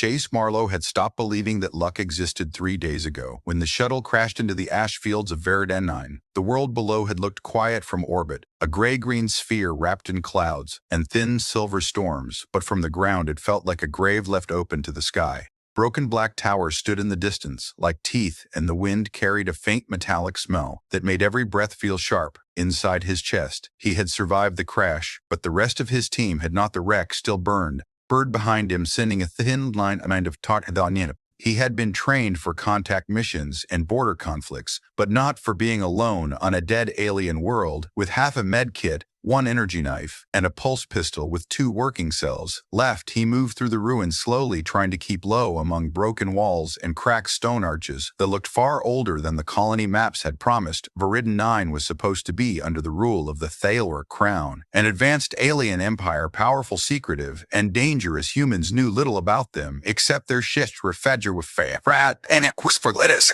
Jace Marlowe had stopped believing that luck existed 3 days ago. When the shuttle crashed into the ash fields of Veridan, the world below had looked quiet from orbit, a gray-green sphere wrapped in clouds and thin silver storms, but from the ground it felt like a grave left open to the sky. Broken black towers stood in the distance, like teeth, and the wind carried a faint metallic smell that made every breath feel sharp. Inside his chest, he had survived the crash, but the rest of his team had not. The wreck still burned, bird behind him sending a thin line of taut. He had been trained for contact missions and border conflicts, but not for being alone on a dead alien world. With half a med kit, one energy knife, and a pulse pistol with 2 working cells left, he moved through the ruins slowly, trying to keep low among broken walls and cracked stone arches that looked far older than the colony maps had promised. Veridan 9 was supposed to be under the rule of the Thalor Crown, an advanced alien empire, powerful, secretive, and dangerous. Humans knew little about them, except their ships were fed with fat and it was for lettuce.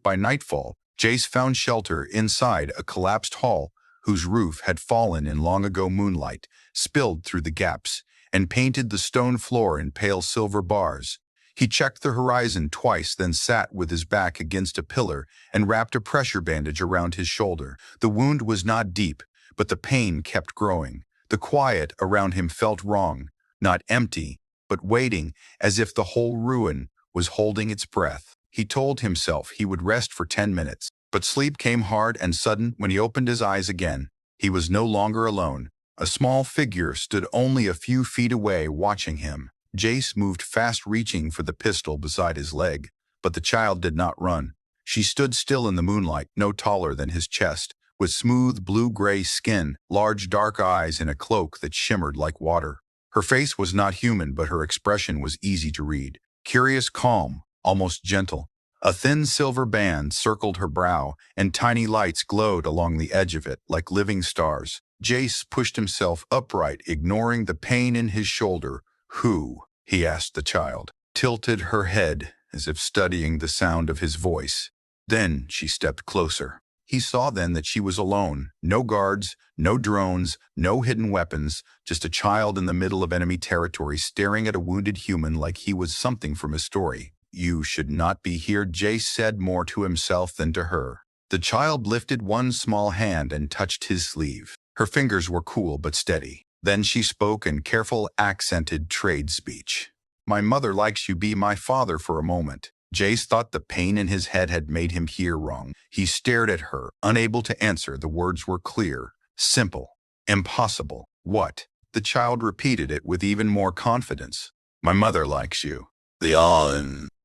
By nightfall, Jace found shelter inside a collapsed hall whose roof had fallen in long-ago moonlight, spilled through the gaps, and painted the stone floor in pale silver bars. He checked the horizon twice, then sat with his back against a pillar and wrapped a pressure bandage around his shoulder. The wound was not deep, but the pain kept growing. The quiet around him felt wrong, not empty, but waiting, as if the whole ruin was holding its breath. He told himself he would rest for 10 minutes, but sleep came hard and sudden when he opened his eyes again. He was no longer alone. A small figure stood only a few feet away, watching him. Jace moved fast, reaching for the pistol beside his leg, but the child did not run. She stood still in the moonlight, no taller than his chest, with smooth blue-gray skin, large dark eyes, and a cloak that shimmered like water. Her face was not human, but her expression was easy to read. Curious, calm, almost gentle. A thin silver band circled her brow, and tiny lights glowed along the edge of it like living stars. Jace pushed himself upright, ignoring the pain in his shoulder. "Who?" he asked the child, tilted her head as if studying the sound of his voice. Then she stepped closer. He saw then that she was alone. No guards, no drones, no hidden weapons, just a child in the middle of enemy territory staring at a wounded human like he was something from a story. "You should not be here," Jace said, more to himself than to her. The child lifted one small hand and touched his sleeve. Her fingers were cool but steady. Then she spoke in careful, accented trade speech. "My mother likes you. Be my father for a moment." Jace thought the pain in his head had made him hear wrong. He stared at her, unable to answer. The words were clear, simple, impossible. "What?" The child repeated it with even more confidence. "My mother likes you."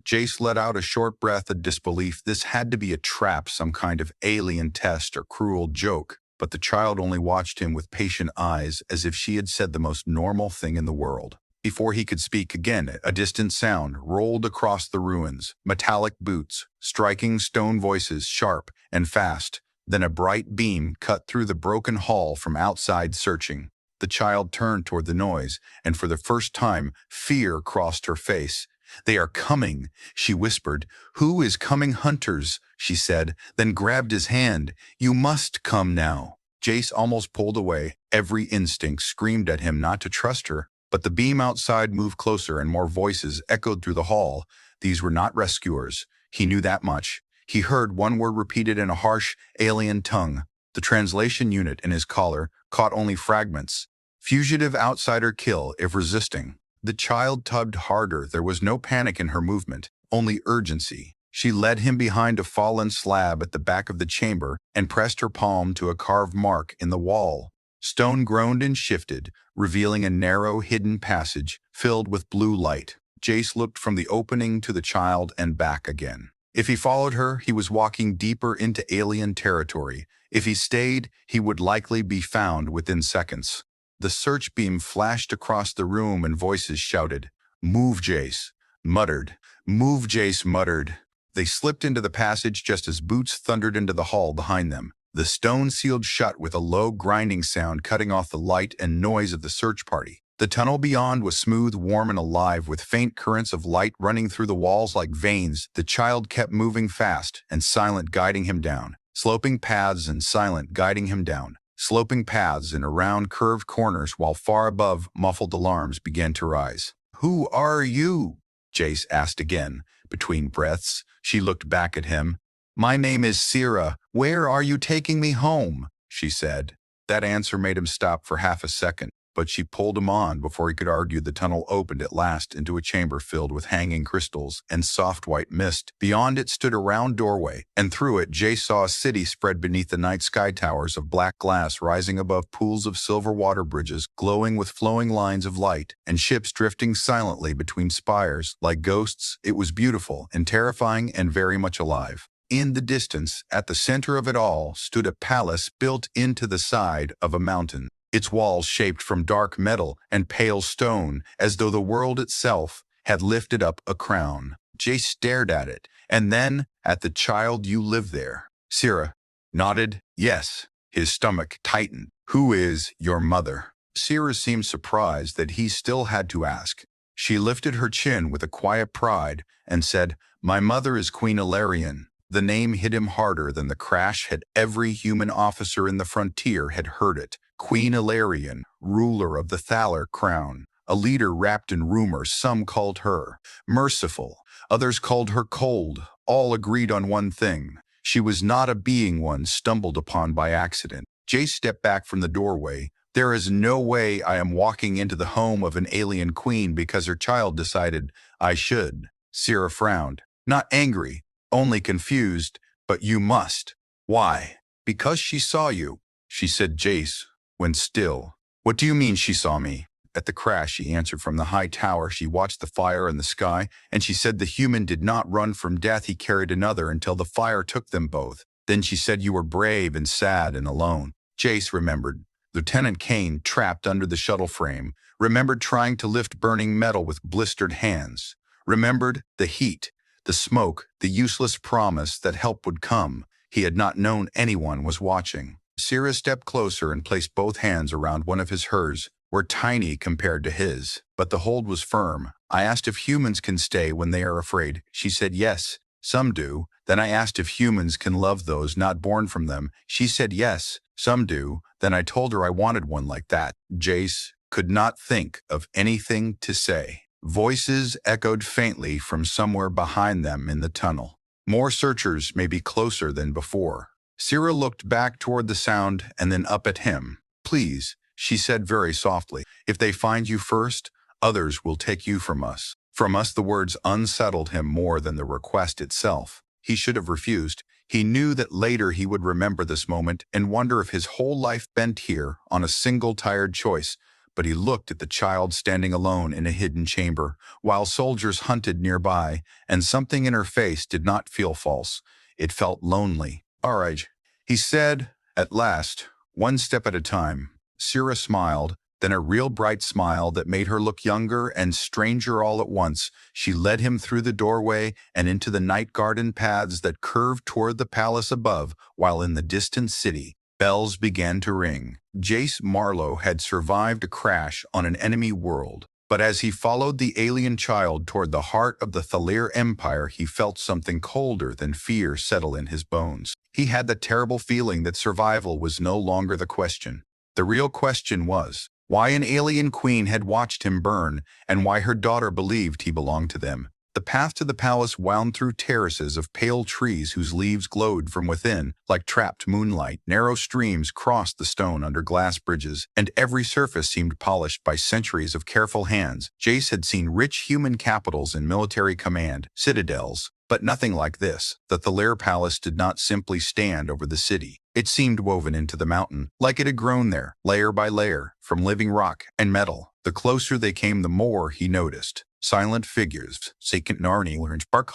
Jace let out a short breath of disbelief. This had to be a trap, some kind of alien test or cruel joke. But the child only watched him with patient eyes, as if she had said the most normal thing in the world. Before he could speak again, a distant sound rolled across the ruins. Metallic boots, striking stone voices, sharp and fast. Then a bright beam cut through the broken hall from outside, searching. The child turned toward the noise, and for the first time, fear crossed her face. "They are coming," she whispered. "Who is coming?" "Hunters," she said, then grabbed his hand. "You must come now." Jace almost pulled away. Every instinct screamed at him not to trust her. But the beam outside moved closer, and more voices echoed through the hall. These were not rescuers. He knew that much. He heard one word repeated in a harsh, alien tongue. The translation unit in his collar caught only fragments. "Fugitive outsider, kill if resisting." The child tugged harder. There was no panic in her movement, only urgency. She led him behind a fallen slab at the back of the chamber and pressed her palm to a carved mark in the wall. Stone groaned and shifted, revealing a narrow, hidden passage filled with blue light. Jace looked from the opening to the child and back again. If he followed her, he was walking deeper into alien territory. If he stayed, he would likely be found within seconds. The search beam flashed across the room and voices shouted, "Move, Jace," muttered. "Move, Jace," muttered. They slipped into the passage just as boots thundered into the hall behind them. The stone sealed shut with a low grinding sound, cutting off the light and noise of the search party. The tunnel beyond was smooth, warm, and alive, with faint currents of light running through the walls like veins. The child kept moving fast and silent, guiding him down. Sloping paths and silent, guiding him down. Sloping paths and around curved corners, while far above, muffled alarms began to rise. Who are you? Jace asked again. Between breaths, she looked back at him. My name is Sira. Where are you taking me home? She said. That answer made him stop for half a second, but she pulled him on before he could argue. The tunnel opened at last into a chamber filled with hanging crystals and soft white mist. Beyond it stood a round doorway, and through it Jace saw a city spread beneath the night sky, towers of black glass rising above pools of silver water bridges glowing with flowing lines of light, and ships drifting silently between spires like ghosts. It was beautiful and terrifying and very much alive. In the distance, at the center of it all, stood a palace built into the side of a mountain, its walls shaped from dark metal and pale stone, as though the world itself had lifted up a crown. Jace stared at it, and then at the child. You live there? Sira nodded. Yes. His stomach tightened. Who is your mother? Sira seemed surprised that he still had to ask. She lifted her chin with a quiet pride and said, My mother is Queen Ilarion. The name hit him harder than the crash had. Every human officer in the frontier had heard it. Queen Ilarion, ruler of the Thaler crown, a leader wrapped in rumor. Some called her merciful, others called her cold. All agreed on one thing: she was not a being one stumbled upon by accident. Jace stepped back from the doorway. There is no way I am walking into the home of an alien queen because her child decided I should. Sira frowned, not angry, only confused. But you must. Why? Because she saw you, she said. Jace went still. What do you mean she saw me? At the crash, she answered. From the high tower, she watched the fire in the sky, and she said the human did not run from death. He carried another until the fire took them both. Then she said you were brave and sad and alone. Jace remembered. Lieutenant Kane, trapped under the shuttle frame, remembered trying to lift burning metal with blistered hands, remembered the heat, the smoke, the useless promise that help would come. He had not known anyone was watching. Sira stepped closer and placed both hands around one of hers were tiny compared to his, but the hold was firm. I asked if humans can stay when they are afraid. She said yes, some do. Then I asked if humans can love those not born from them. She said yes, some do. Then I told her I wanted one like that. Jace could not think of anything to say. Voices echoed faintly from somewhere behind them in the tunnel. More searchers may be closer than before. Sira looked back toward the sound and then up at him. Please, she said very softly. If they find you first, others will take you from us. From us. The words unsettled him more than the request itself. He should have refused. He knew that later he would remember this moment and wonder if his whole life bent here on a single tired choice. But he looked at the child standing alone in a hidden chamber, while soldiers hunted nearby, and something in her face did not feel false. It felt lonely. All right, he said, at last, one step at a time. Sira smiled, then a real bright smile that made her look younger and stranger all at once. She led him through the doorway and into the night garden paths that curved toward the palace above, while in the distant city, bells began to ring. Jace Marlowe had survived a crash on an enemy world, but as he followed the alien child toward the heart of the Thaler Empire, he felt something colder than fear settle in his bones. He had the terrible feeling that survival was no longer the question. The real question was why an alien queen had watched him burn, and why her daughter believed he belonged to them. The path to the palace wound through terraces of pale trees whose leaves glowed from within like trapped moonlight. Narrow streams crossed the stone under glass bridges, and every surface seemed polished by centuries of careful hands. Jace had seen rich human capitals and military command, citadels, but nothing like this. The Thaler Palace did not simply stand over the city. It seemed woven into the mountain, like it had grown there, layer by layer, from living rock and metal. The closer they came, the more he noticed. Silent figures, second narni learned spark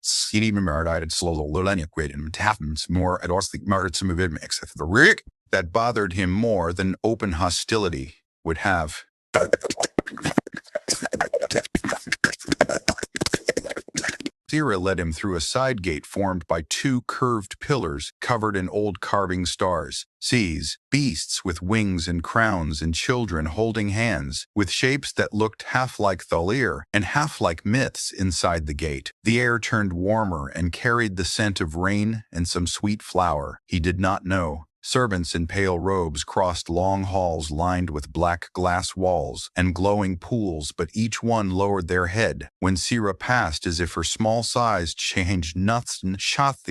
city murdered slow lolenia quid and happens more at also murdered some of it mix the rig that bothered him more than open hostility would have. Sira led him through a side gate formed by two curved pillars covered in old carving stars, seas, beasts with wings and crowns, and children holding hands, with shapes that looked half like Thaler and half like myths inside the gate. The air turned warmer and carried the scent of rain and some sweet flower he did not know. Servants in pale robes crossed long halls lined with black glass walls and glowing pools, but each one lowered their head when Sira passed as if her small size changed nothing. Jace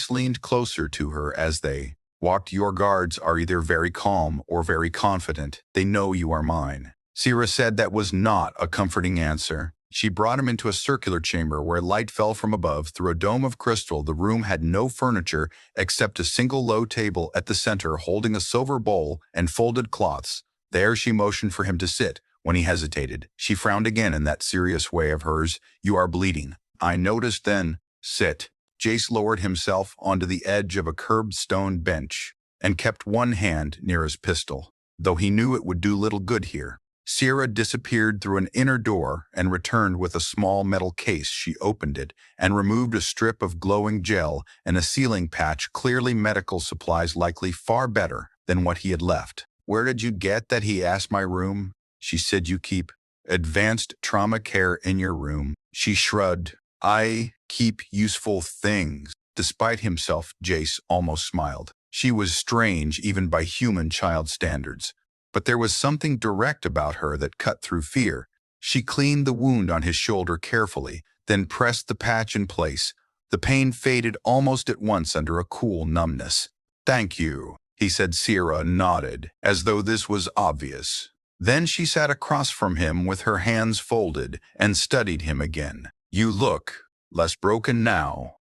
leaned closer to her as they walked. Your guards are either very calm or very confident. They know you are mine. Sira said that was not a comforting answer. She brought him into a circular chamber where light fell from above through a dome of crystal. The room had no furniture except a single low table at the center holding a silver bowl and folded cloths. There she motioned for him to sit. When he hesitated, she frowned again in that serious way of hers. You are bleeding. I noticed then. Sit. Jace lowered himself onto the edge of a curbed stone bench and kept one hand near his pistol, though he knew it would do little good here. Sira disappeared through an inner door and returned with a small metal case. She opened it and removed a strip of glowing gel and a sealing patch, clearly medical supplies, likely far better than what he had left. Where did you get that? He asked. My room. She said you keep advanced trauma care in your room. She shrugged. I keep useful things. Despite himself, Jace almost smiled. She was strange even by human child standards. But there was something direct about her that cut through fear. She cleaned the wound on his shoulder carefully, then pressed the patch in place. The pain faded almost at once under a cool numbness. Thank you, he said. Sira nodded, as though this was obvious. Then she sat across from him with her hands folded and studied him again. You look less broken now.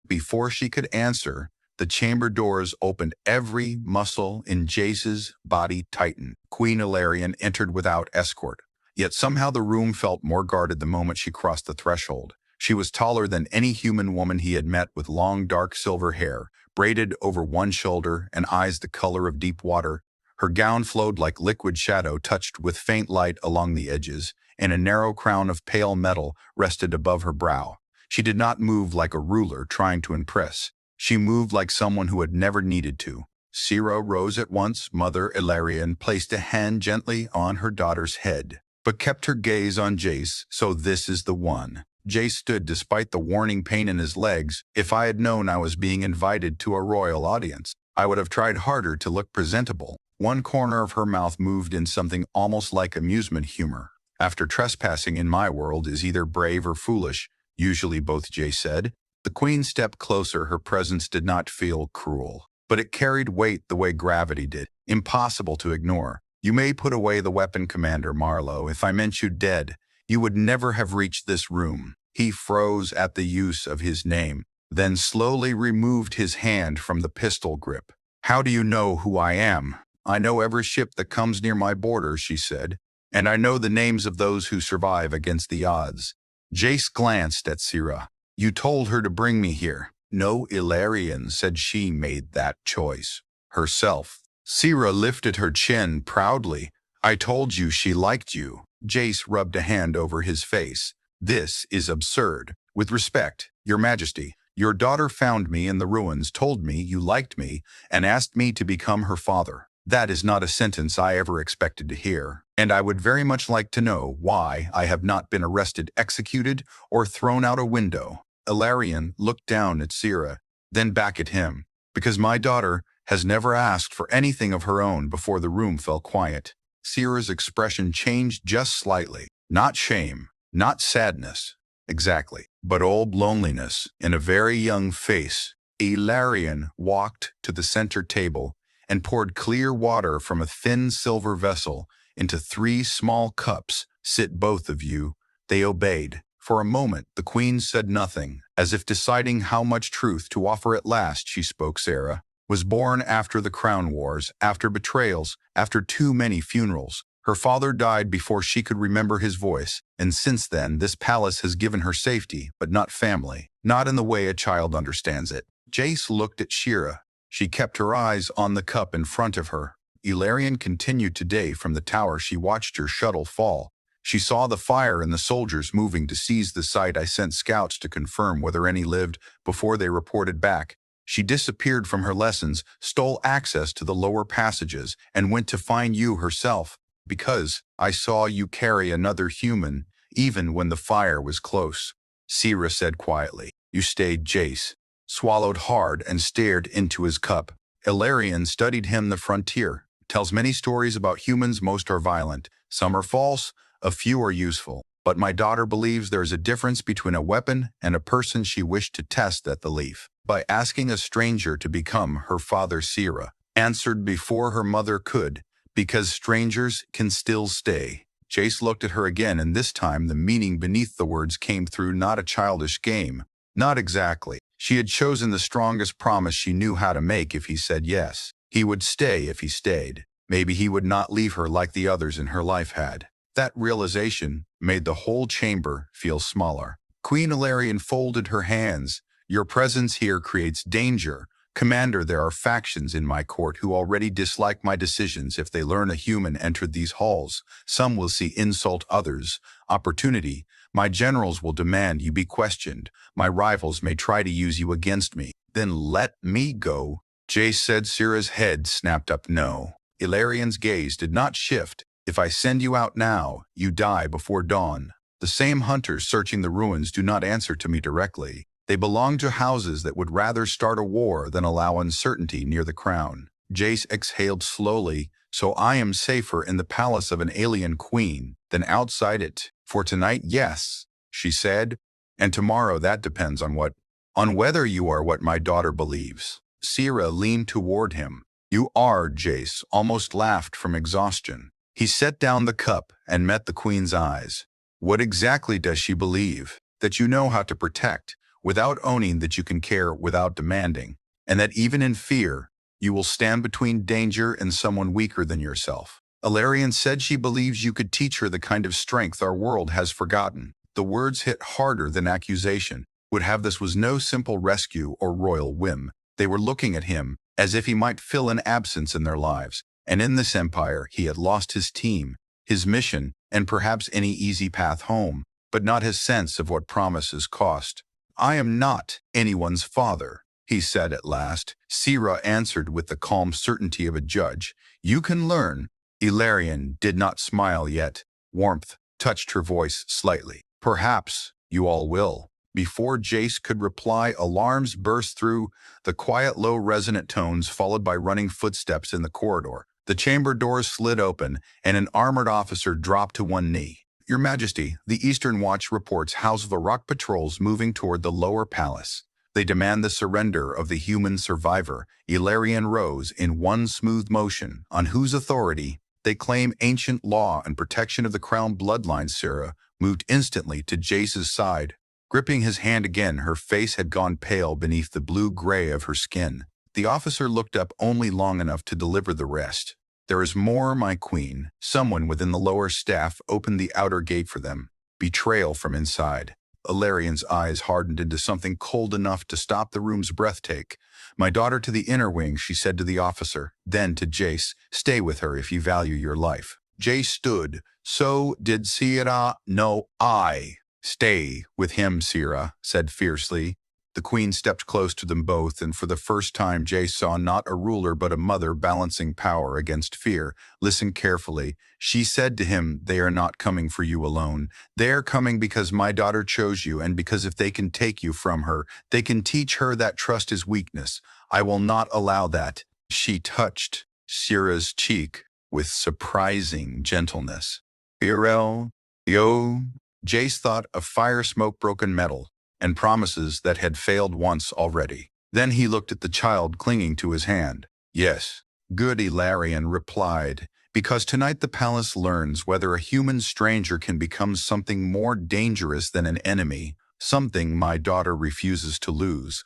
Before she could answer, the chamber doors opened. Every muscle in Jace's body tightened. Queen Ilarian entered without escort. Yet somehow the room felt more guarded the moment she crossed the threshold. She was taller than any human woman he had met, with long dark silver hair, braided over one shoulder, and eyes the color of deep water. Her gown flowed like liquid shadow touched with faint light along the edges, and a narrow crown of pale metal rested above her brow. She did not move like a ruler trying to impress. She moved like someone who had never needed to. Sira rose at once. Mother Ilarian placed a hand gently on her daughter's head, but kept her gaze on Jace. So this is the one. Jace stood despite the warning pain in his legs. If I had known I was being invited to a royal audience, I would have tried harder to look presentable. One corner of her mouth moved in something almost like amusement humor. After trespassing in my world is either brave or foolish, usually both, Jace said. The queen stepped closer. Her presence did not feel cruel, but it carried weight the way gravity did, impossible to ignore. You may put away the weapon, Commander Marlowe. If I meant you dead, you would never have reached this room. He froze at the use of his name, then slowly removed his hand from the pistol grip. How do you know who I am? I know every ship that comes near my borders, she said, and I know the names of those who survive against the odds. Jace glanced at Sira. You told her to bring me here. No Ilarian said she made that choice herself. Sira lifted her chin proudly. I told you she liked you. Jace rubbed a hand over his face. This is absurd. With respect, Your Majesty, your daughter found me in the ruins, told me you liked me, and asked me to become her father. That is not a sentence I ever expected to hear, and I would very much like to know why I have not been arrested, executed, or thrown out a window. Ilarian looked down at Sira, then back at him. Because my daughter has never asked for anything of her own. Before the room fell quiet, Sira's expression changed just slightly. Not shame, not sadness, exactly, but old loneliness in a very young face. Ilarian walked to the center table and poured clear water from a thin silver vessel into 3 small cups. Sit, both of you. They obeyed. For a moment, the queen said nothing, as if deciding how much truth to offer. At last she spoke. Sira was born after the Crown Wars, after betrayals, after too many funerals. Her father died before she could remember his voice, and since then this palace has given her safety, but not family, not in the way a child understands it. Jace looked at Sira. She kept her eyes on the cup in front of her. Ilarian continued. Today from the tower she watched your shuttle fall. She saw the fire and the soldiers moving to seize the site. I sent scouts to confirm whether any lived before they reported back. She disappeared from her lessons, stole access to the lower passages, and went to find you herself. Because I saw you carry another human, even when the fire was close. Sira said quietly. You stayed, Jace. swallowed hard, and stared into his cup. Ilarion studied him. The frontier tells many stories about humans. Most are violent. Some are false. A few are useful. But my daughter believes there is a difference between a weapon and a person. She wished to test that belief by asking a stranger to become her father. Sira answered before her mother could, because strangers can still stay. Jace looked at her again, and this time the meaning beneath the words came through. Not a childish game. Not exactly. She had chosen the strongest promise she knew how to make. If he said yes, he would stay. If he stayed, maybe he would not leave her like the others in her life had. That realization made the whole chamber feel smaller. Queen Ilarion folded her hands. Your presence here creates danger. Commander, there are factions in my court who already dislike my decisions. If they learn a human entered these halls, some will see insult, others opportunity. My generals will demand you be questioned. My rivals may try to use you against me. Then let me go, Jace said. Sira's head snapped up. No. Ilarion's gaze did not shift. If I send you out now, you die before dawn. The same hunters searching the ruins do not answer to me directly. They belong to houses that would rather start a war than allow uncertainty near the crown. Jace exhaled slowly. So I am safer in the palace of an alien queen than outside it. For tonight, yes, she said. And tomorrow, that depends on whether you are what my daughter believes. Sira leaned toward him. You are, Jace almost laughed from exhaustion. He set down the cup and met the queen's eyes. What exactly does she believe? That you know how to protect, without owning, that you can care without demanding, and that even in fear, you will stand between danger and someone weaker than yourself. Ilarion said she believes you could teach her the kind of strength our world has forgotten. The words hit harder than accusation. Would have this was no simple rescue or royal whim. They were looking at him as if he might fill an absence in their lives. And in this empire, he had lost his team, his mission, and perhaps any easy path home, but not his sense of what promises cost. I am not anyone's father, he said at last. Sira answered with the calm certainty of a judge. You can learn. Ilarion did not smile yet. Warmth touched her voice slightly. Perhaps you all will. Before Jace could reply, alarms burst through, the quiet, low, resonant tones followed by running footsteps in the corridor. The chamber doors slid open, and an armored officer dropped to one knee. Your Majesty, the Eastern Watch reports House of the Rock patrols moving toward the lower palace. They demand the surrender of the human survivor. Ilarion rose in one smooth motion, on whose authority they claim ancient law and protection of the crown bloodline. Sira moved instantly to Jace's side. Gripping his hand again, her face had gone pale beneath the blue-gray of her skin. The officer looked up only long enough to deliver the rest. There is more, my queen. Someone within the lower staff opened the outer gate for them. Betrayal from inside. Ilarion's eyes hardened into something cold enough to stop the room's breath-take. My daughter to the inner wing, she said to the officer. Then to Jace, stay with her if you value your life. Jace stood. So did Sira. No, I. Stay with him, Sira said fiercely. The queen stepped close to them both, and for the first time Jace saw not a ruler but a mother balancing power against fear. Listen carefully. She said to him, they are not coming for you alone. They are coming because my daughter chose you, and because if they can take you from her, they can teach her that trust is weakness. I will not allow that. She touched Sira's cheek with surprising gentleness. Irel, yo. Jace thought of fire, smoke, broken metal, and promises that had failed once already. Then he looked at the child clinging to his hand. Yes, good, Ilarion replied, because tonight the palace learns whether a human stranger can become something more dangerous than an enemy, something my daughter refuses to lose.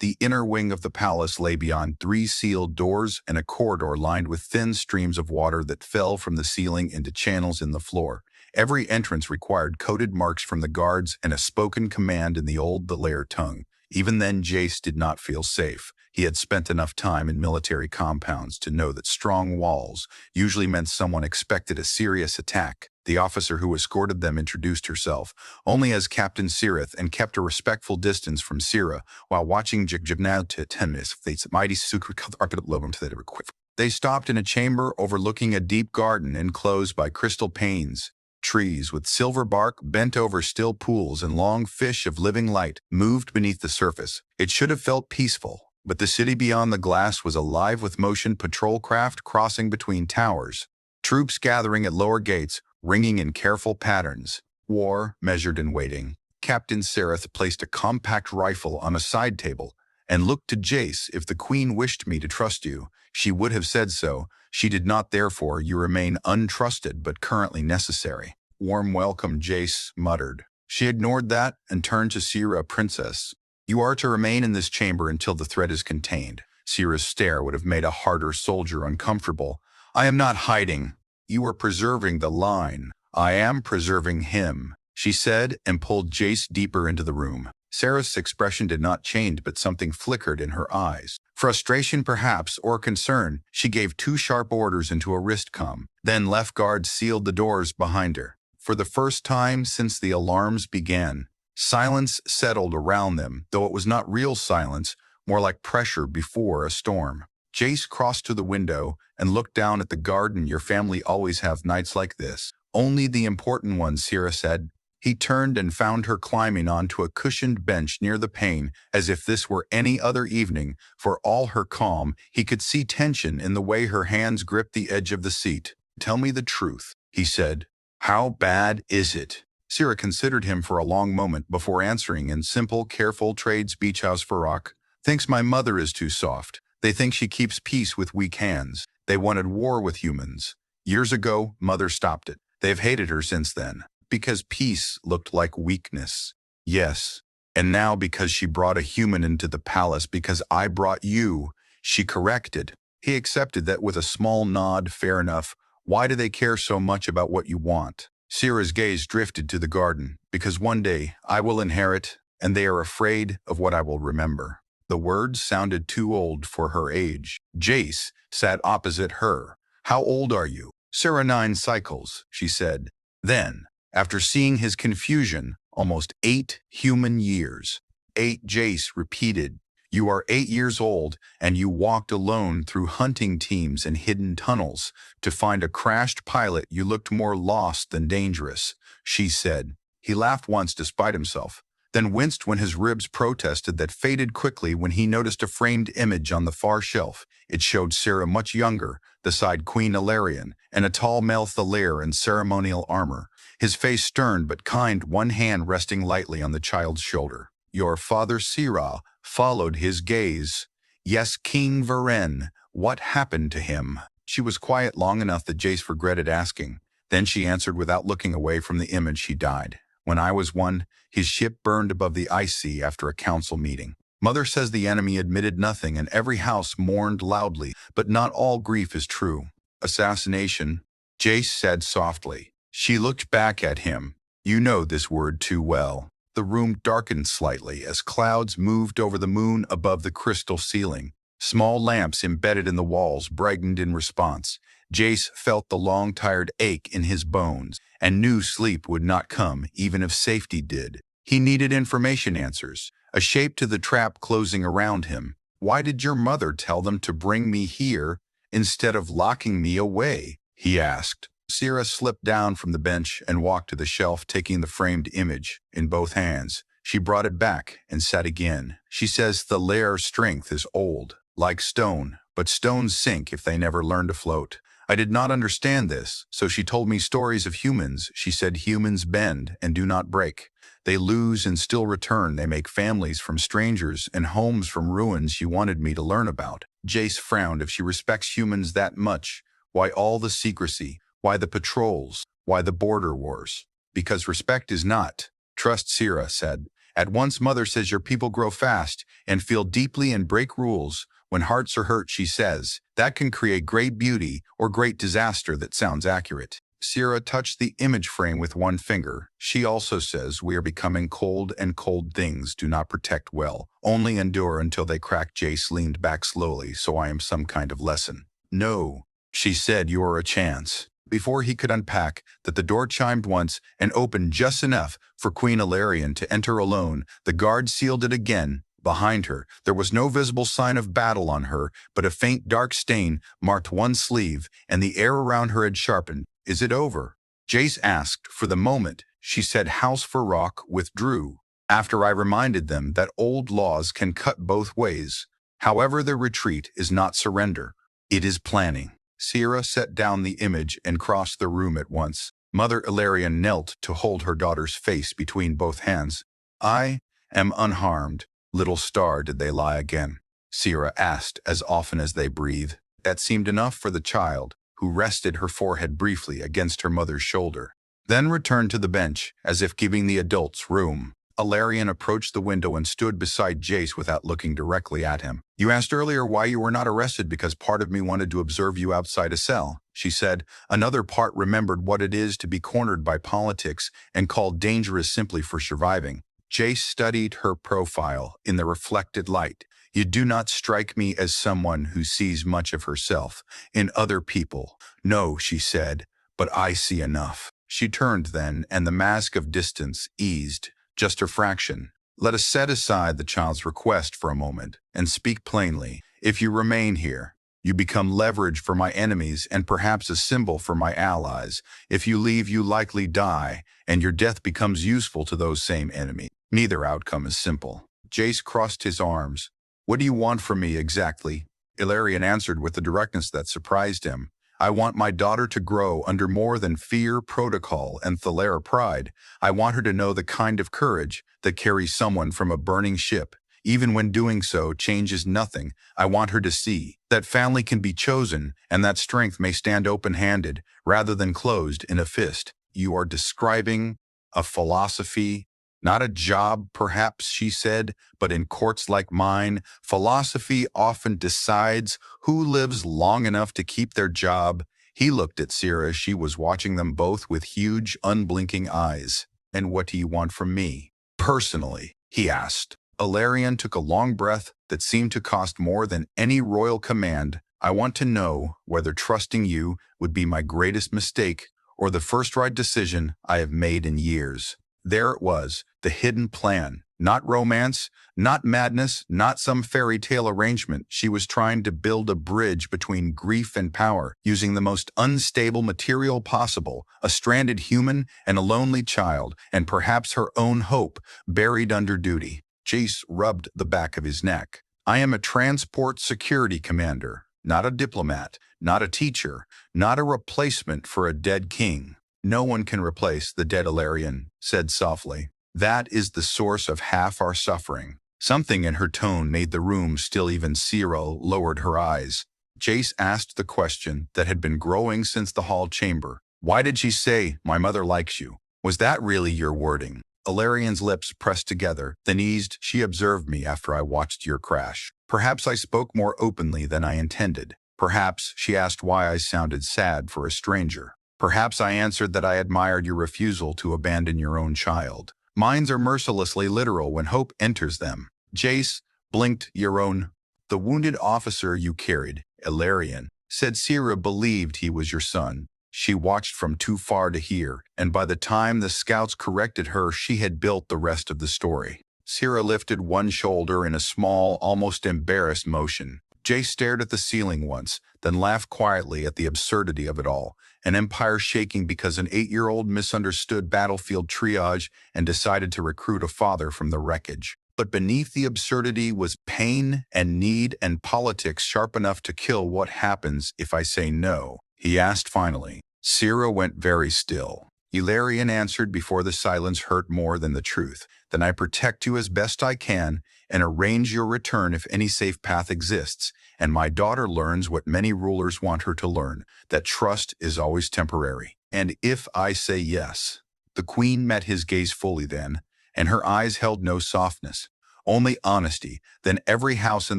The inner wing of the palace lay beyond 3 sealed doors and a corridor lined with thin streams of water that fell from the ceiling into channels in the floor. Every entrance required coded marks from the guards and a spoken command in the old Belair tongue. Even then, Jace did not feel safe. He had spent enough time in military compounds to know that strong walls usually meant someone expected a serious attack. The officer who escorted them introduced herself only as Captain Sirith and kept a respectful distance from Sira while watching Jignau to tennis. They mighty secret arpid lobum to the quick. They stopped in a chamber overlooking a deep garden enclosed by crystal panes. Trees with silver bark bent over still pools and long fish of living light moved beneath the surface. It should have felt peaceful, but the city beyond the glass was alive with motion, patrol craft crossing between towers, troops gathering at lower gates, ringing in careful patterns. War measured and waiting. Captain Sereth placed a compact rifle on a side table and looked to Jace. If the Queen wished me to trust you, she would have said so. She did not, therefore you remain untrusted but currently necessary. Warm welcome, Jace muttered. She ignored that and turned to Sira, Princess. You are to remain in this chamber until the threat is contained. Sira's stare would have made a harder soldier uncomfortable. I am not hiding. You are preserving the line. I am preserving him, she said, and pulled Jace deeper into the room. Sarah's expression did not change, but something flickered in her eyes. Frustration, perhaps, or concern. She gave 2 sharp orders into a wristcom, then left guards sealed the doors behind her. For the first time since the alarms began, silence settled around them, though it was not real silence, more like pressure before a storm. Jace crossed to the window and looked down at the garden. Your family always have nights like this. Only the important ones, Sira said. He turned and found her climbing onto a cushioned bench near the pane, as if this were any other evening. For all her calm, he could see tension in the way her hands gripped the edge of the seat. Tell me the truth, he said. How bad is it? Sira considered him for a long moment before answering in simple, careful trade speech. House Farak thinks my mother is too soft. They think she keeps peace with weak hands. They wanted war with humans. Years ago, Mother stopped it. They've hated her since then, because peace looked like weakness. Yes, and now because she brought a human into the palace, because I brought you, she corrected. He accepted that with a small nod. Fair enough. Why do they care so much about what you want? Sira's gaze drifted to the garden. Because one day I will inherit, and they are afraid of what I will remember. The words sounded too old for her age. Jace sat opposite her. How old are you? Sira, 9 cycles, she said. Then, after seeing his confusion, almost 8 human years. 8, Jace repeated. You are 8 years old, and you walked alone through hunting teams and hidden tunnels to find a crashed pilot. You looked more lost than dangerous, she said. He laughed once despite himself, then winced when his ribs protested. That faded quickly when he noticed a framed image on the far shelf. It showed Sira much younger, beside Queen Ilarion, and a tall male Thalair in ceremonial armor. His face stern but kind, one hand resting lightly on the child's shoulder. Your father Sira followed his gaze. Yes, King Varen. What happened to him? She was quiet long enough that Jace regretted asking. Then she answered without looking away from the image. He died. When I was 1, his ship burned above the ice sea after a council meeting. Mother says the enemy admitted nothing and every house mourned loudly, but not all grief is true. Assassination, Jace said softly. She looked back at him. You know this word too well. The room darkened slightly as clouds moved over the moon above the crystal ceiling. Small lamps embedded in the walls brightened in response. Jace felt the long, tired ache in his bones and knew sleep would not come even if safety did. He needed information answers, a shape to the trap closing around him. Why did your mother tell them to bring me here instead of locking me away? He asked. Sira slipped down from the bench and walked to the shelf, taking the framed image in both hands. She brought it back and sat again. She says the Thalair's strength is old, like stone, but stones sink if they never learn to float. I did not understand this, so she told me stories of humans. She said humans bend and do not break. They lose and still return. They make families from strangers and homes from ruins. She wanted me to learn about. Jace frowned. If she respects humans that much, why all the secrecy? Why the patrols? Why the border wars? Because respect is not trust, Sira said. At once Mother says your people grow fast and feel deeply and break rules. When hearts are hurt, she says, that can create great beauty or great disaster. That sounds accurate. Sira touched the image frame with one finger. She also says we are becoming cold, and cold things do not protect well, only endure until they crack. Jace leaned back slowly. So I am some kind of lesson. No, she said, you are a chance. Before he could unpack that, the door chimed once and opened just enough for Queen Ilarion to enter alone. The guard sealed it again, Behind her, there was no visible sign of battle on her, but a faint dark stain marked one sleeve, and the air around her had sharpened. "Is it over?" Jace asked. For the moment, she said house for rock, withdrew. After I reminded them that old laws can cut both ways. However, their retreat is not surrender. It is planning. Sierra set down the image and crossed the room at once. Mother Ilarian knelt to hold her daughter's face between both hands. "I am unharmed. Little star, did they lie again?" Sierra asked as often as they breathed. That seemed enough for the child, who rested her forehead briefly against her mother's shoulder, then returned to the bench, as if giving the adults room. Ilarian approached the window and stood beside Jace without looking directly at him. "You asked earlier why you were not arrested because part of me wanted to observe you outside a cell," she said. "Another part remembered what it is to be cornered by politics and called dangerous simply for surviving." Jace studied her profile in the reflected light. "You do not strike me as someone who sees much of herself in other people." "No," she said, "but I see enough." She turned then, and the mask of distance eased, just a fraction. "Let us set aside the child's request for a moment and speak plainly. If you remain here, you become leverage for my enemies and perhaps a symbol for my allies. If you leave, you likely die, and your death becomes useful to those same enemies. Neither outcome is simple." Jace crossed his arms. "What do you want from me exactly?" Ilarian answered with a directness that surprised him. "I want my daughter to grow under more than fear, protocol, and Thalara pride. I want her to know the kind of courage that carries someone from a burning ship. Even when doing so changes nothing, I want her to see that family can be chosen and that strength may stand open-handed rather than closed in a fist." "You are describing a philosophy, not a job, perhaps," she said, "but in courts like mine, philosophy often decides who lives long enough to keep their job." He looked at Sierra. She was watching them both with huge, unblinking eyes. "And what do you want from me, personally?" he asked. Ilarian took a long breath that seemed to cost more than any royal command. "I want to know whether trusting you would be my greatest mistake or the first right decision I have made in years." There it was, the hidden plan. Not romance, not madness, not some fairy tale arrangement. She was trying to build a bridge between grief and power, using the most unstable material possible, a stranded human and a lonely child, and perhaps her own hope buried under duty. Jace rubbed the back of his neck. "I am a transport security commander, not a diplomat, not a teacher, not a replacement for a dead king." "No one can replace the dead," Ilarian said softly. "That is the source of half our suffering." Something in her tone made the room still. Even Sierra lowered her eyes. Jace asked the question that had been growing since the hall chamber. "Why did she say, 'My mother likes you'? Was that really your wording?" Ilarian's lips pressed together, then eased. "She observed me after I watched your crash. Perhaps I spoke more openly than I intended. Perhaps she asked why I sounded sad for a stranger. Perhaps I answered that I admired your refusal to abandon your own child. Minds are mercilessly literal when hope enters them." Jace blinked. "Your own?" "The wounded officer you carried," Ilarian said. "Sierra believed he was your son. She watched from too far to hear, and by the time the scouts corrected her, she had built the rest of the story." Sierra lifted one shoulder in a small, almost embarrassed motion. Jace stared at the ceiling once, then laughed quietly at the absurdity of it all. An empire shaking because an 8-year-old misunderstood battlefield triage and decided to recruit a father from the wreckage. But beneath the absurdity was pain and need and politics sharp enough to kill. "What happens if I say no?" he asked finally. Sierra went very still. Ilarian answered before the silence hurt more than the truth. "Then I protect you as best I can and arrange your return if any safe path exists. And my daughter learns what many rulers want her to learn, that trust is always temporary. And if I say yes." The queen met his gaze fully then, and her eyes held no softness, only honesty. "Then every house in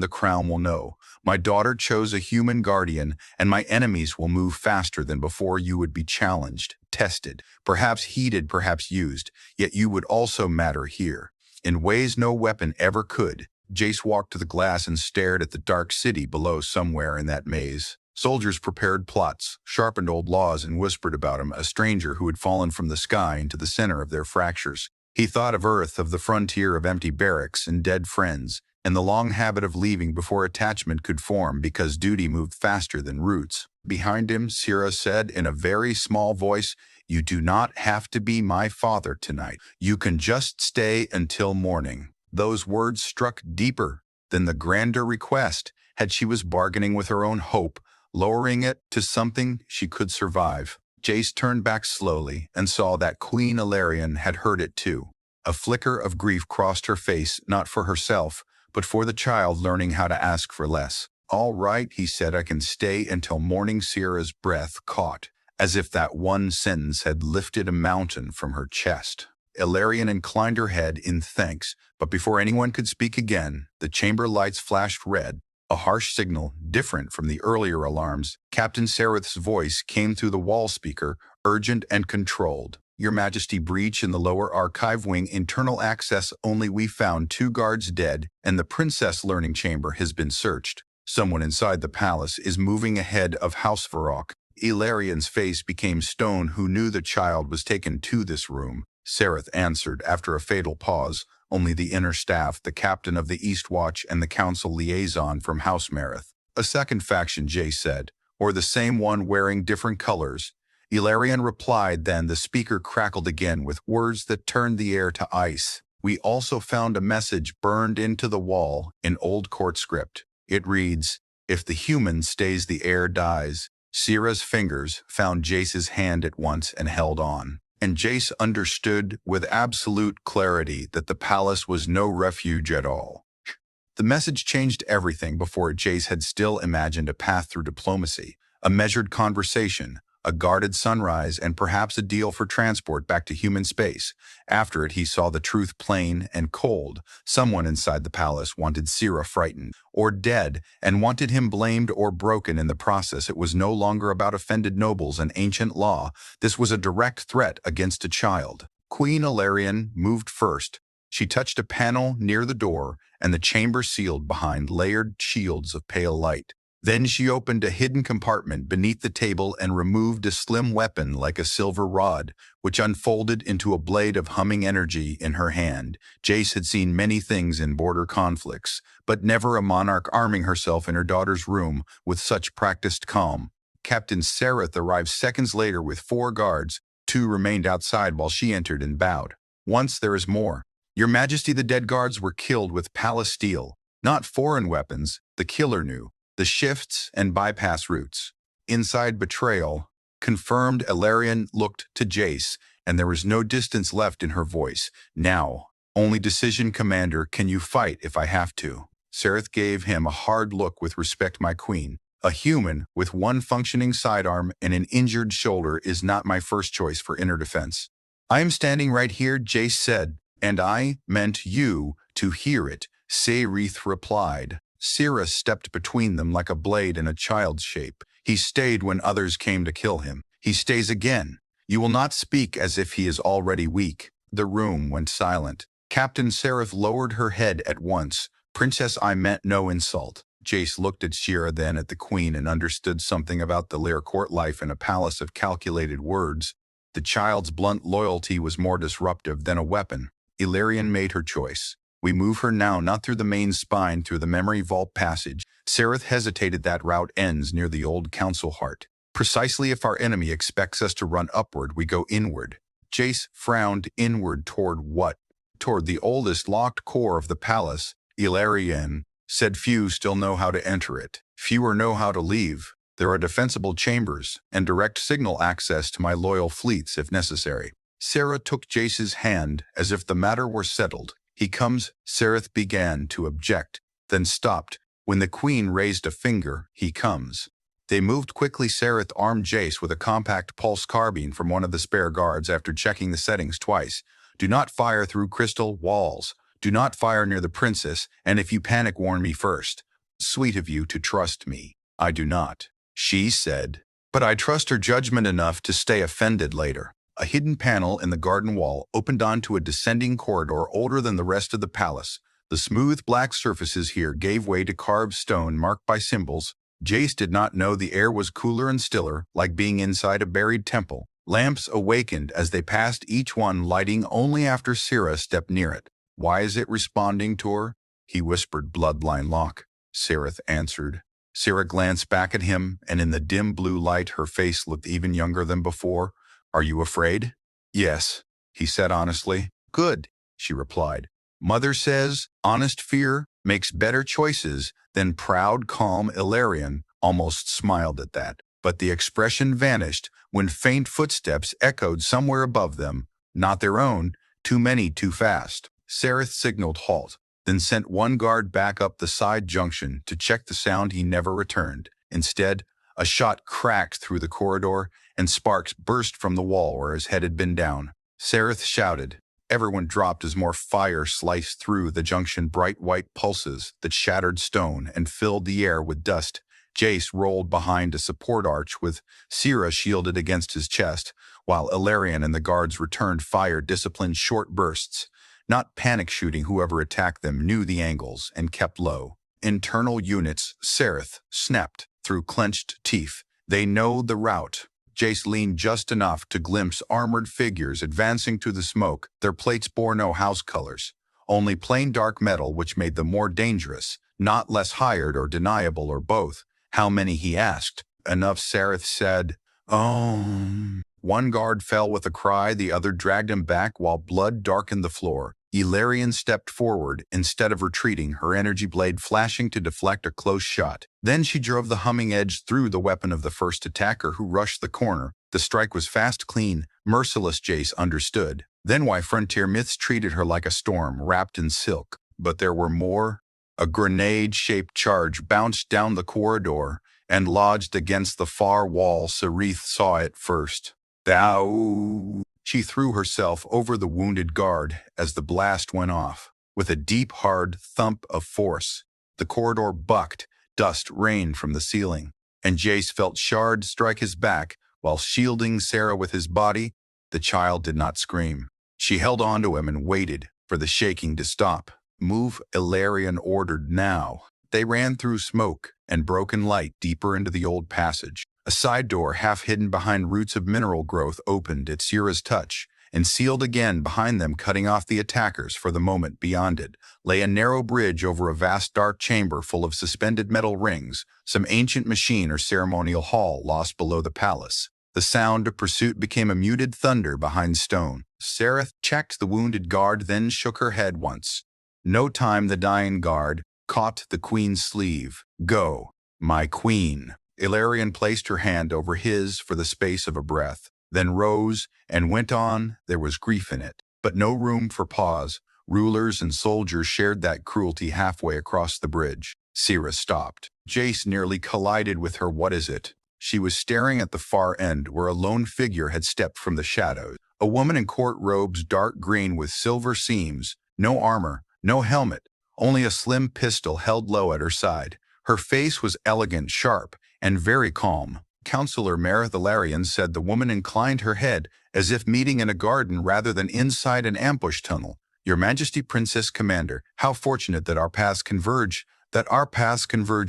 the crown will know. My daughter chose a human guardian, and my enemies will move faster than before. You would be challenged, tested, perhaps heated, perhaps used, yet you would also matter here, in ways no weapon ever could." Jace walked to the glass and stared at the dark city below. Somewhere in that maze, soldiers prepared plots, sharpened old laws, and whispered about him, a stranger who had fallen from the sky into the center of their fractures. He thought of Earth, of the frontier, of empty barracks and dead friends. and the long habit of leaving before attachment could form because duty moved faster than roots. Behind him, Sira said in a very small voice, "You do not have to be my father tonight. You can just stay until morning." Those words struck deeper than the grander request, had she was bargaining with her own hope, lowering it to something she could survive. Jace turned back slowly and saw that Queen Ilarion had heard it too. A flicker of grief crossed her face, not for herself, but for the child learning how to ask for less. "All right," he said, "I can stay until morning." Sierra's breath caught, as if that one sentence had lifted a mountain from her chest. Ilarion inclined her head in thanks, but before anyone could speak again, the chamber lights flashed red, a harsh signal different from the earlier alarms. Captain Sereth's voice came through the wall speaker, urgent and controlled. "Your Majesty, breach in the lower archive wing, internal access only. We found 2 guards dead, and the princess learning chamber has been searched. Someone inside the palace is moving ahead of House Varrock." Ilarion's face became stone. "Who knew the child was taken to this room?" Sereth answered after a fatal pause. "Only the inner staff, the captain of the East Watch and the council liaison from House Mareth." "A second faction," Jay said, "or the same one wearing different colors?" Ilarion replied. Then the speaker crackled again with words that turned the air to ice. "We also found a message burned into the wall in old court script. It reads, 'If the human stays, the air dies.'" Sierra's fingers found Jace's hand at once and held on. And Jace understood with absolute clarity that the palace was no refuge at all. The message changed everything. Before, Jace had still imagined a path through diplomacy, a measured conversation, a guarded sunrise, and perhaps a deal for transport back to human space. After it, he saw the truth plain and cold. Someone inside the palace wanted Sierra frightened or dead, and wanted him blamed or broken in the process. It was no longer about offended nobles and ancient law. This was a direct threat against a child. Queen Ilarion moved first. She touched a panel near the door, and the chamber sealed behind layered shields of pale light. Then she opened a hidden compartment beneath the table and removed a slim weapon like a silver rod, which unfolded into a blade of humming energy in her hand. Jace had seen many things in border conflicts, but never a monarch arming herself in her daughter's room with such practiced calm. Captain Sereth arrived seconds later with 4 guards. 2 remained outside while she entered and bowed. "Once there is more. Your Majesty, the dead guards were killed with palace steel, not foreign weapons. The killer knew the shifts and bypass routes. Inside betrayal, confirmed." Ilarion looked to Jace, and there was no distance left in her voice. "Now, only decision, Commander. Can you fight if I have to?" Sereth gave him a hard look. "With respect, my queen, a human with 1 functioning sidearm and an injured shoulder is not my first choice for inner defense." "I am standing right here," Jace said, "and I meant you to hear it," Sereth replied. Sierra stepped between them like a blade in a child's shape. "He stayed when others came to kill him. He stays again. You will not speak as if he is already weak." The room went silent. Captain Sereth lowered her head at once. "Princess, I meant no insult." Jace looked at Sierra, then at the queen, and understood something about the Lair court life in a palace of calculated words. The child's blunt loyalty was more disruptive than a weapon. Ilarion made her choice. "We move her now, not through the main spine, through the memory vault passage." Sereth hesitated. "That route ends near the old council heart. Precisely. If our enemy expects us to run upward, we go inward." Jace frowned. "Inward toward what?" "Toward the oldest locked core of the palace." Ilarion said, "Few still know how to enter it. Fewer know how to leave. There are defensible chambers and direct signal access to my loyal fleets if necessary." Sarah took Jace's hand as if the matter were settled. "He comes," Sereth began to object, then stopped. When the queen raised a finger, "He comes." They moved quickly. Sereth armed Jace with a compact pulse carbine from one of the spare guards after checking the settings twice. "Do not fire through crystal walls. Do not fire near the princess, and if you panic, warn me first." "Sweet of you to trust me." "I do not," she said, "but I trust her judgment enough to stay offended later." A hidden panel in the garden wall opened onto a descending corridor older than the rest of the palace. The smooth black surfaces here gave way to carved stone marked by symbols. Jace did not know the air was cooler and stiller, like being inside a buried temple. Lamps awakened as they passed, each one lighting only after Sierra stepped near it. "Why is it responding to her?" he whispered. Bloodline lock, Sereth answered. Sarah glanced back at him, and in the dim blue light her face looked even younger than before. Are you afraid? Yes, he said honestly. Good, she replied. Mother says honest fear makes better choices than proud, calm Ilarion almost smiled at that. But the expression vanished when faint footsteps echoed somewhere above them. Not their own, too many too fast. Sereth signaled halt, then sent one guard back up the side junction to check the sound. He never returned. Instead, a shot cracked through the corridor and sparks burst from the wall where his head had been down. Sereth shouted. Everyone dropped as more fire sliced through the junction, bright white pulses that shattered stone and filled the air with dust. Jace rolled behind a support arch with Sira shielded against his chest, while Ilarion and the guards returned fire, disciplined short bursts. Not panic shooting, whoever attacked them knew the angles and kept low. Internal units, Sereth snapped through clenched teeth. They know the route. Jace leaned just enough to glimpse armored figures advancing to the smoke. Their plates bore no house colors, only plain dark metal, which made them more dangerous, not less hired or deniable, or both. How many, he asked. Enough, Sereth said. Oh. One guard fell with a cry, the other dragged him back while blood darkened the floor. Ilarion stepped forward. Instead of retreating, her energy blade flashing to deflect a close shot. Then she drove the humming edge through the weapon of the first attacker who rushed the corner. The strike was fast, clean, merciless. Jace understood. Then why frontier myths treated her like a storm wrapped in silk. But there were more. A grenade-shaped charge bounced down the corridor and lodged against the far wall. Sereth saw it first. Thou! She threw herself over the wounded guard as the blast went off. With a deep, hard thump of force, the corridor bucked, dust rained from the ceiling, and Jace felt Shard strike his back while shielding Sarah with his body. The child did not scream. She held onto him and waited for the shaking to stop. Move, Ilarion ordered now. They ran through smoke and broken light deeper into the old passage. A side door, half hidden behind roots of mineral growth, opened at Sira's touch and sealed again behind them, cutting off the attackers. For the moment, beyond it lay a narrow bridge over a vast dark chamber full of suspended metal rings, some ancient machine or ceremonial hall lost below the palace. The sound of pursuit became a muted thunder behind stone. Sereth checked the wounded guard, then shook her head once. No time. The dying guard caught the queen's sleeve. Go, my queen. Ilarion placed her hand over his for the space of a breath, then rose and went on. There was grief in it, but no room for pause. Rulers and soldiers shared that cruelty halfway across the bridge. Sira stopped. Jace nearly collided with her. What is it? She was staring at the far end where a lone figure had stepped from the shadows. A woman in court robes, dark green with silver seams, no armor, no helmet, only a slim pistol held low at her side. Her face was elegant, sharp, and very calm. Counselor Marith Ilarion said. The woman inclined her head as if meeting in a garden rather than inside an ambush tunnel. Your Majesty, Princess Commander, how fortunate that our paths converge,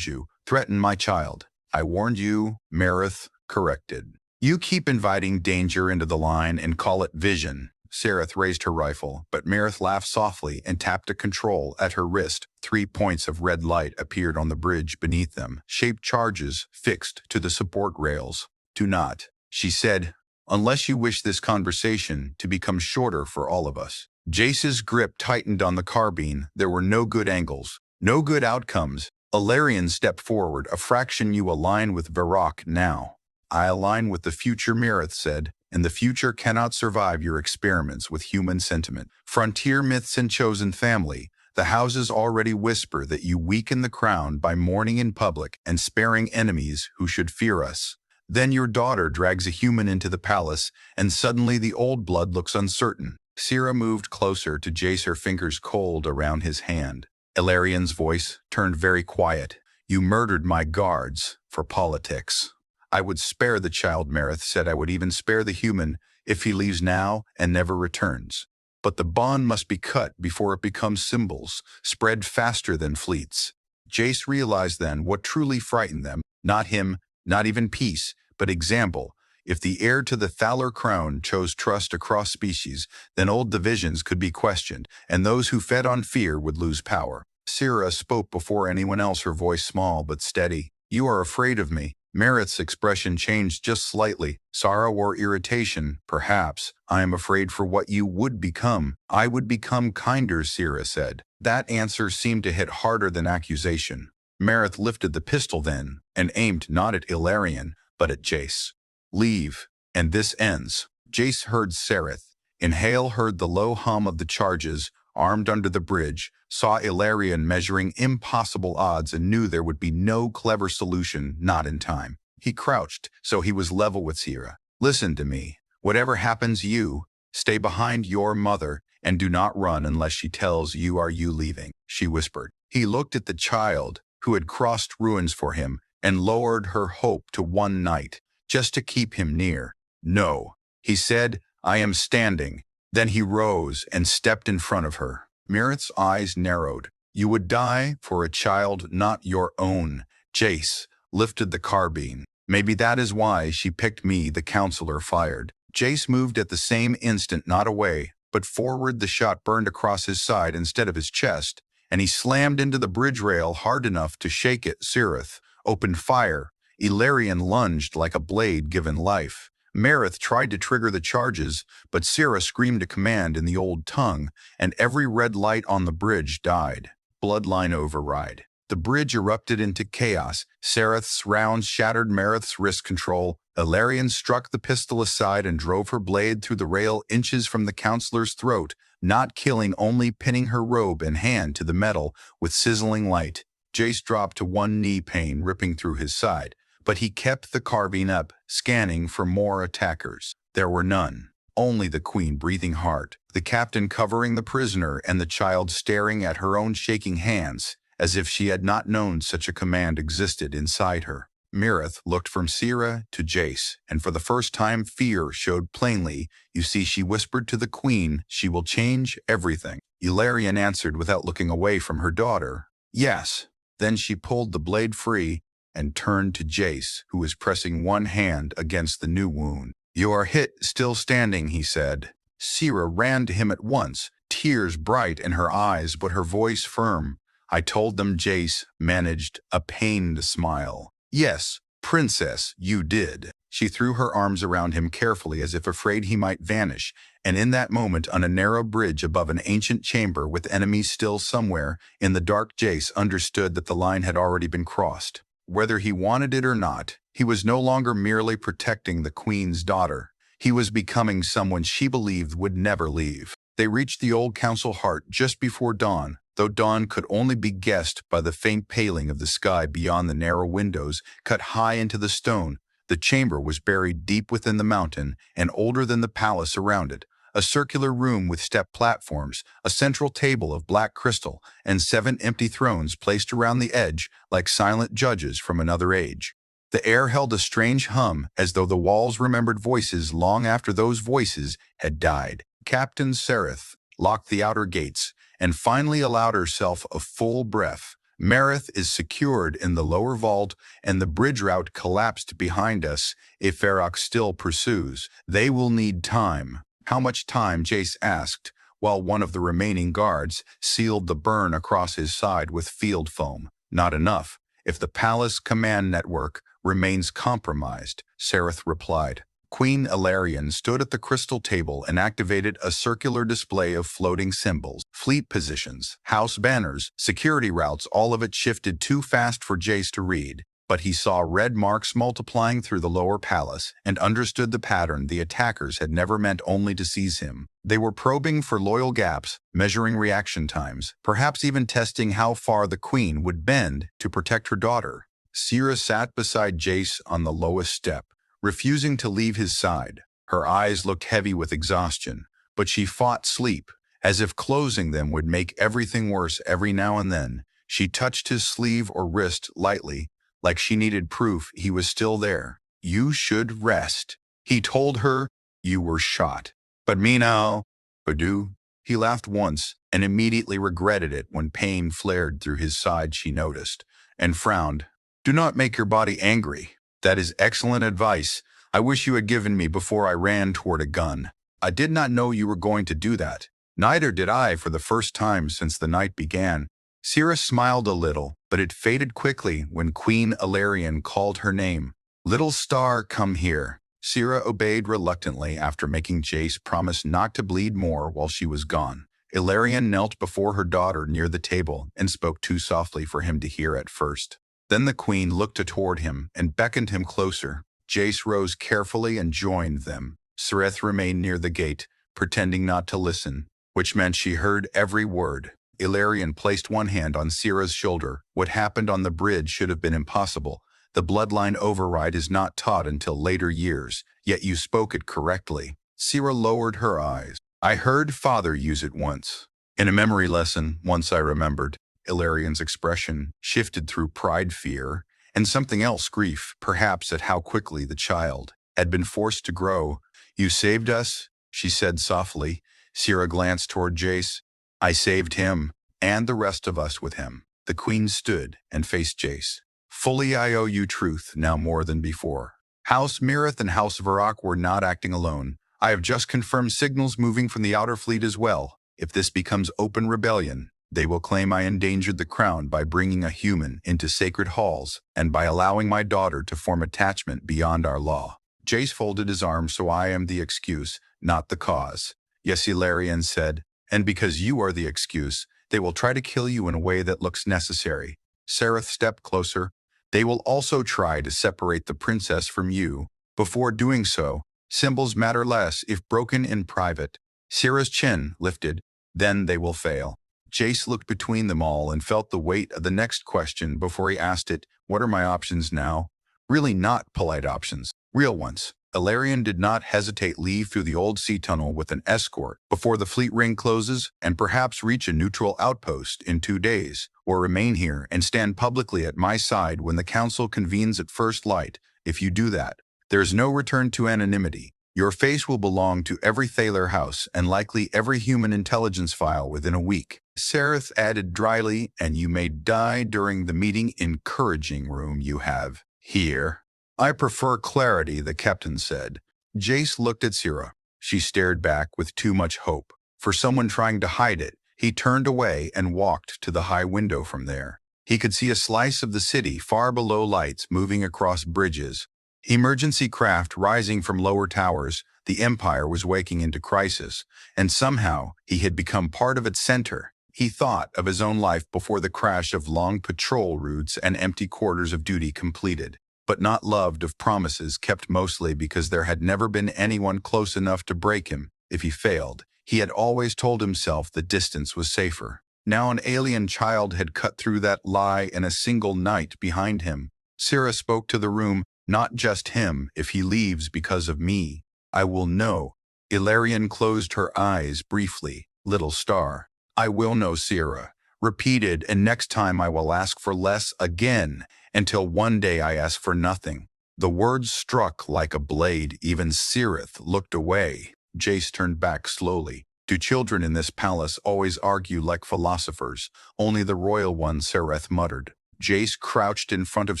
you. Threaten my child. I warned you, Marith corrected. You keep inviting danger into the line and call it vision. Sereth raised her rifle, but Marith laughed softly and tapped a control at her wrist. 3 points of red light appeared on the bridge beneath them, shaped charges fixed to the support rails. Do not, she said, unless you wish this conversation to become shorter for all of us. Jace's grip tightened on the carbine. There were no good angles, no good outcomes. Ilarion stepped forward. A fraction. You align with Varrock now. I align with the future, Marith said. And the future cannot survive your experiments with human sentiment. Frontier myths and chosen family. The houses already whisper that you weaken the crown by mourning in public and sparing enemies who should fear us. Then your daughter drags a human into the palace, and suddenly the old blood looks uncertain. Sira moved closer to Jace, her fingers cold around his hand. Ilarion's voice turned very quiet. You murdered my guards for politics. I would spare the child, Marith said. I would even spare the human if he leaves now and never returns. But the bond must be cut before it becomes symbols, spread faster than fleets. Jace realized then what truly frightened them. Not him, not even peace, but example. If the heir to the Thaler crown chose trust across species, then old divisions could be questioned, and those who fed on fear would lose power. Sira spoke before anyone else, her voice small but steady. You are afraid of me. Meredith's expression changed just slightly. Sorrow or irritation, perhaps. I am afraid for what you would become. I would become kinder, Sira said. That answer seemed to hit harder than accusation. Meredith lifted the pistol then, and aimed not at Ilarion, but at Jace. Leave, and this ends. Jace heard Sereth. Inhale heard the low hum of the charges, armed under the bridge, saw Ilarion measuring impossible odds and knew there would be no clever solution, not in time. He crouched, so he was level with Sira. Listen to me. Whatever happens, you stay behind your mother and do not run unless she tells you are you leaving, she whispered. He looked at the child, who had crossed ruins for him, and lowered her hope to one night, just to keep him near. No, he said, I am standing. Then he rose and stepped in front of her. Meredith's eyes narrowed. You would die for a child not your own. Jace lifted the carbine. Maybe that is why she picked me, the counselor fired. Jace moved at the same instant, not away, but forward. The shot burned across his side instead of his chest, and he slammed into the bridge rail hard enough to shake it. Sirith opened fire. Ilarion lunged like a blade given life. Meredith tried to trigger the charges, but Sira screamed a command in the old tongue, and every red light on the bridge died. Bloodline override. The bridge erupted into chaos. Sereth's rounds shattered Meredith's wrist control. Ilarion struck the pistol aside and drove her blade through the rail inches from the counselor's throat, not killing, only pinning her robe and hand to the metal with sizzling light. Jace dropped to one knee, pain ripping through his side. But he kept the carbine up, scanning for more attackers. There were none. Only the queen breathing hard, the captain covering the prisoner, and the child staring at her own shaking hands, as if she had not known such a command existed inside her. Meredith looked from Sira to Jace, and for the first time fear showed plainly. You see, she whispered to the queen, she will change everything. Ilarion answered without looking away from her daughter. Yes. Then she pulled the blade free, and turned to Jace, who was pressing one hand against the new wound. You are hit, still standing, he said. Sira ran to him at once, tears bright in her eyes but her voice firm. I told them, Jace managed a pained smile. Yes, princess, you did. She threw her arms around him carefully as if afraid he might vanish, and in that moment on a narrow bridge above an ancient chamber with enemies still somewhere, in the dark Jace understood that the line had already been crossed. Whether he wanted it or not, he was no longer merely protecting the queen's daughter. He was becoming someone she believed would never leave. They reached the old council heart just before dawn, though dawn could only be guessed by the faint paling of the sky beyond the narrow windows cut high into the stone. The chamber was buried deep within the mountain and older than the palace around it. A circular room with step platforms, a central table of black crystal, and 7 empty thrones placed around the edge like silent judges from another age. The air held a strange hum, as though the walls remembered voices long after those voices had died. Captain Sereth locked the outer gates, and finally allowed herself a full breath. Meredith is secured in the lower vault, and the bridge route collapsed behind us. If Ferox still pursues, they will need time. How much time? Jace asked, while one of the remaining guards sealed the burn across his side with field foam. Not enough. If the palace command network remains compromised, Sereth replied. Queen Ilarion stood at the crystal table and activated a circular display of floating symbols, fleet positions, house banners, security routes. All of it shifted too fast for Jace to read. But he saw red marks multiplying through the lower palace and understood the pattern. The attackers had never meant only to seize him. They were probing for loyal gaps, measuring reaction times, perhaps even testing how far the queen would bend to protect her daughter. Sira sat beside Jace on the lowest step, refusing to leave his side. Her eyes looked heavy with exhaustion, but she fought sleep, as if closing them would make everything worse. Every now and then, she touched his sleeve or wrist lightly, like she needed proof he was still there. You should rest, he told her. You were shot. But me now, Purdue. He laughed once and immediately regretted it when pain flared through his side. She noticed and frowned. Do not make your body angry. That is excellent advice. I wish you had given me before I ran toward a gun. I did not know you were going to do that. Neither did I for the first time since the night began. Sira smiled a little, but it faded quickly when Queen Ilarion called her name. Little star, come here. Sira obeyed reluctantly after making Jace promise not to bleed more while she was gone. Ilarion knelt before her daughter near the table and spoke too softly for him to hear at first. Then the queen looked toward him and beckoned him closer. Jace rose carefully and joined them. Sireth remained near the gate, pretending not to listen, which meant she heard every word. Ilarion placed one hand on Sira's shoulder. What happened on the bridge should have been impossible. The bloodline override is not taught until later years, yet you spoke it correctly. Sira lowered her eyes. I heard father use it once. In a memory lesson, once I remembered. Ilarion's expression shifted through pride, fear, and something else, grief, perhaps at how quickly the child had been forced to grow. You saved us, she said softly. Sira glanced toward Jace. I saved him, and the rest of us with him. The queen stood and faced Jace. Fully I owe you truth, now more than before. House Mirith and House Varrock were not acting alone. I have just confirmed signals moving from the outer fleet as well. If this becomes open rebellion, they will claim I endangered the crown by bringing a human into sacred halls and by allowing my daughter to form attachment beyond our law. Jace folded his arms. So I am the excuse, not the cause. Yes, Ilarion said, and because you are the excuse, they will try to kill you in a way that looks necessary. Sereth stepped closer. They will also try to separate the princess from you. Before doing so, symbols matter less if broken in private. Sira's chin lifted. Then they will fail. Jace looked between them all and felt the weight of the next question before he asked it. What are my options now? Really not polite options, real ones. Ilarion did not hesitate. Leave through the old sea tunnel with an escort before the fleet ring closes and perhaps reach a neutral outpost in 2 days, or remain here and stand publicly at my side when the council convenes at first light. If you do that, there is no return to anonymity. Your face will belong to every Thaler house and likely every human intelligence file within a week. Sereth added dryly, and you may die during the meeting encouraging room you have here. I prefer clarity, the captain said. Jace looked at Sira. She stared back with too much hope. For someone trying to hide it, he turned away and walked to the high window from there. He could see a slice of the city far below, lights moving across bridges. Emergency craft rising from lower towers. The Empire was waking into crisis, and somehow he had become part of its center. He thought of his own life before the crash, of long patrol routes and empty quarters of duty completed, but not loved, of promises kept mostly because there had never been anyone close enough to break him. If he failed, he had always told himself the distance was safer. Now an alien child had cut through that lie in a single night behind him. Sira spoke to the room. Not just him. If he leaves because of me, I will know. Ilarion closed her eyes briefly. Little star. I will know, Sira repeated, and next time I will ask for less again, until one day I ask for nothing. The words struck like a blade. Even Sirith looked away. Jace turned back slowly. Do children in this palace always argue like philosophers? Only the royal one, Sereth muttered. Jace crouched in front of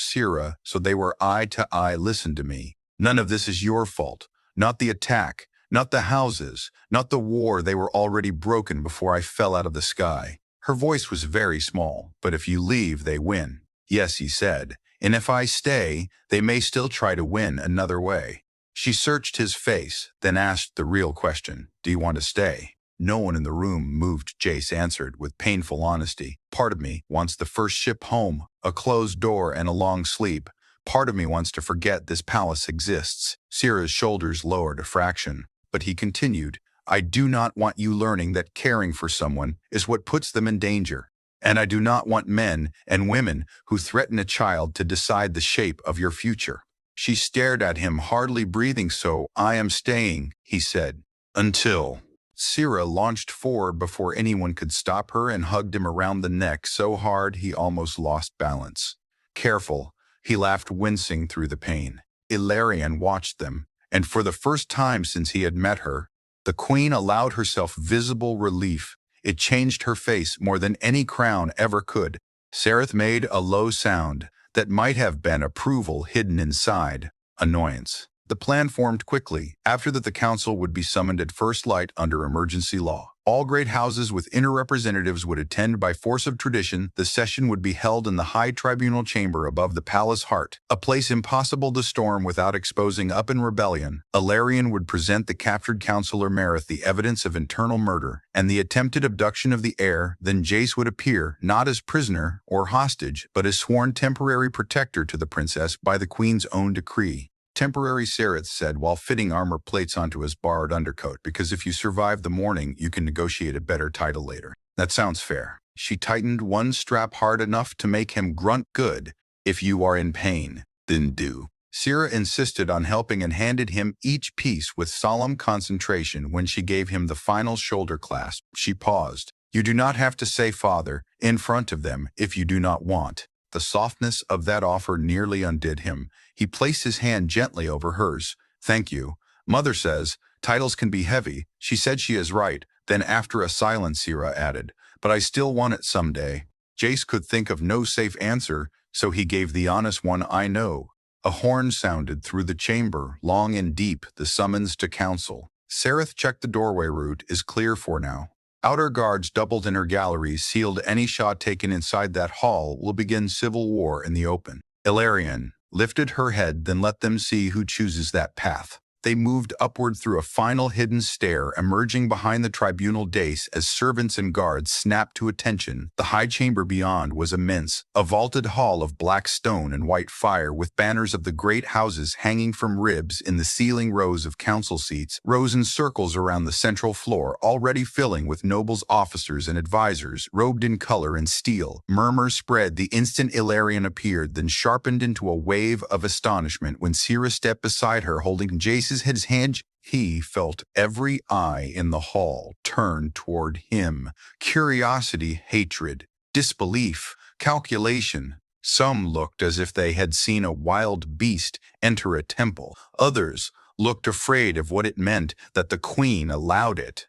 Sira so they were eye to eye. Listen to me. None of this is your fault. Not the attack, not the houses, not the war. They were already broken before I fell out of the sky. Her voice was very small. But if you leave, they win. Yes, he said. And if I stay, they may still try to win another way. She searched his face, then asked the real question. Do you want to stay? No one in the room moved. Jace answered with painful honesty. Part of me wants the first ship home, a closed door and a long sleep. Part of me wants to forget this palace exists. Sira's shoulders lowered a fraction, but he continued, I do not want you learning that caring for someone is what puts them in danger. And I do not want men and women who threaten a child to decide the shape of your future. She stared at him, hardly breathing. So I am staying, he said, until... Sira launched forward before anyone could stop her and hugged him around the neck so hard he almost lost balance. Careful, he laughed, wincing through the pain. Ilarion watched them, and for the first time since he had met her, the queen allowed herself visible relief. It changed her face more than any crown ever could. Sereth made a low sound that might have been approval hidden inside annoyance. The plan formed quickly. After that, the council would be summoned at first light under emergency law. All great houses with inner representatives would attend by force of tradition. The session would be held in the high tribunal chamber above the palace heart, a place impossible to storm without exposing up in rebellion. Ilarion would present the captured counselor Mareth the evidence of internal murder and the attempted abduction of the heir. Then Jace would appear, not as prisoner or hostage, but as sworn temporary protector to the princess by the queen's own decree. Temporary, Sareth said while fitting armor plates onto his borrowed undercoat, because if you survive the morning, you can negotiate a better title later. That sounds fair. She tightened one strap hard enough to make him grunt. Good. If you are in pain, then do. Sira insisted on helping and handed him each piece with solemn concentration. When she gave him the final shoulder clasp, she paused. You do not have to say father in front of them if you do not want. The softness of that offer nearly undid him. He placed his hand gently over hers. Thank you. Mother says titles can be heavy. She said she is right. Then after a silence, Sira added, but I still want it someday. Jace could think of no safe answer, so he gave the honest one. I know. A horn sounded through the chamber, long and deep, the summons to council. Sareth checked the doorway. Route is clear for now. Outer guards doubled in her galleries, sealed. Any shot taken inside that hall will begin civil war in the open. Ilarion lifted her head, then let them see who chooses that path. They moved upward through a final hidden stair, emerging behind the tribunal dais as servants and guards snapped to attention. The high chamber beyond was immense, a vaulted hall of black stone and white fire with banners of the great houses hanging from ribs in the ceiling. Rows of council seats rose in circles around the central floor, already filling with nobles, officers, and advisors, robed in color and steel. Murmurs spread the instant Ilarion appeared, then sharpened into a wave of astonishment when Sira stepped beside her, holding Jace's his hand. He felt every eye in the hall turn toward him. Curiosity, hatred, disbelief, calculation. Some looked as if they had seen a wild beast enter a temple. Others looked afraid of what it meant that the queen allowed it.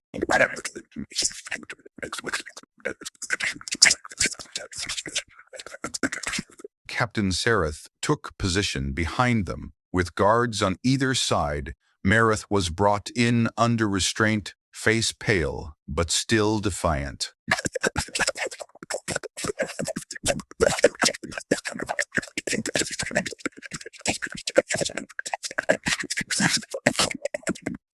Captain Sareth took position behind them. With guards on either side, Mareth was brought in under restraint, face pale, but still defiant.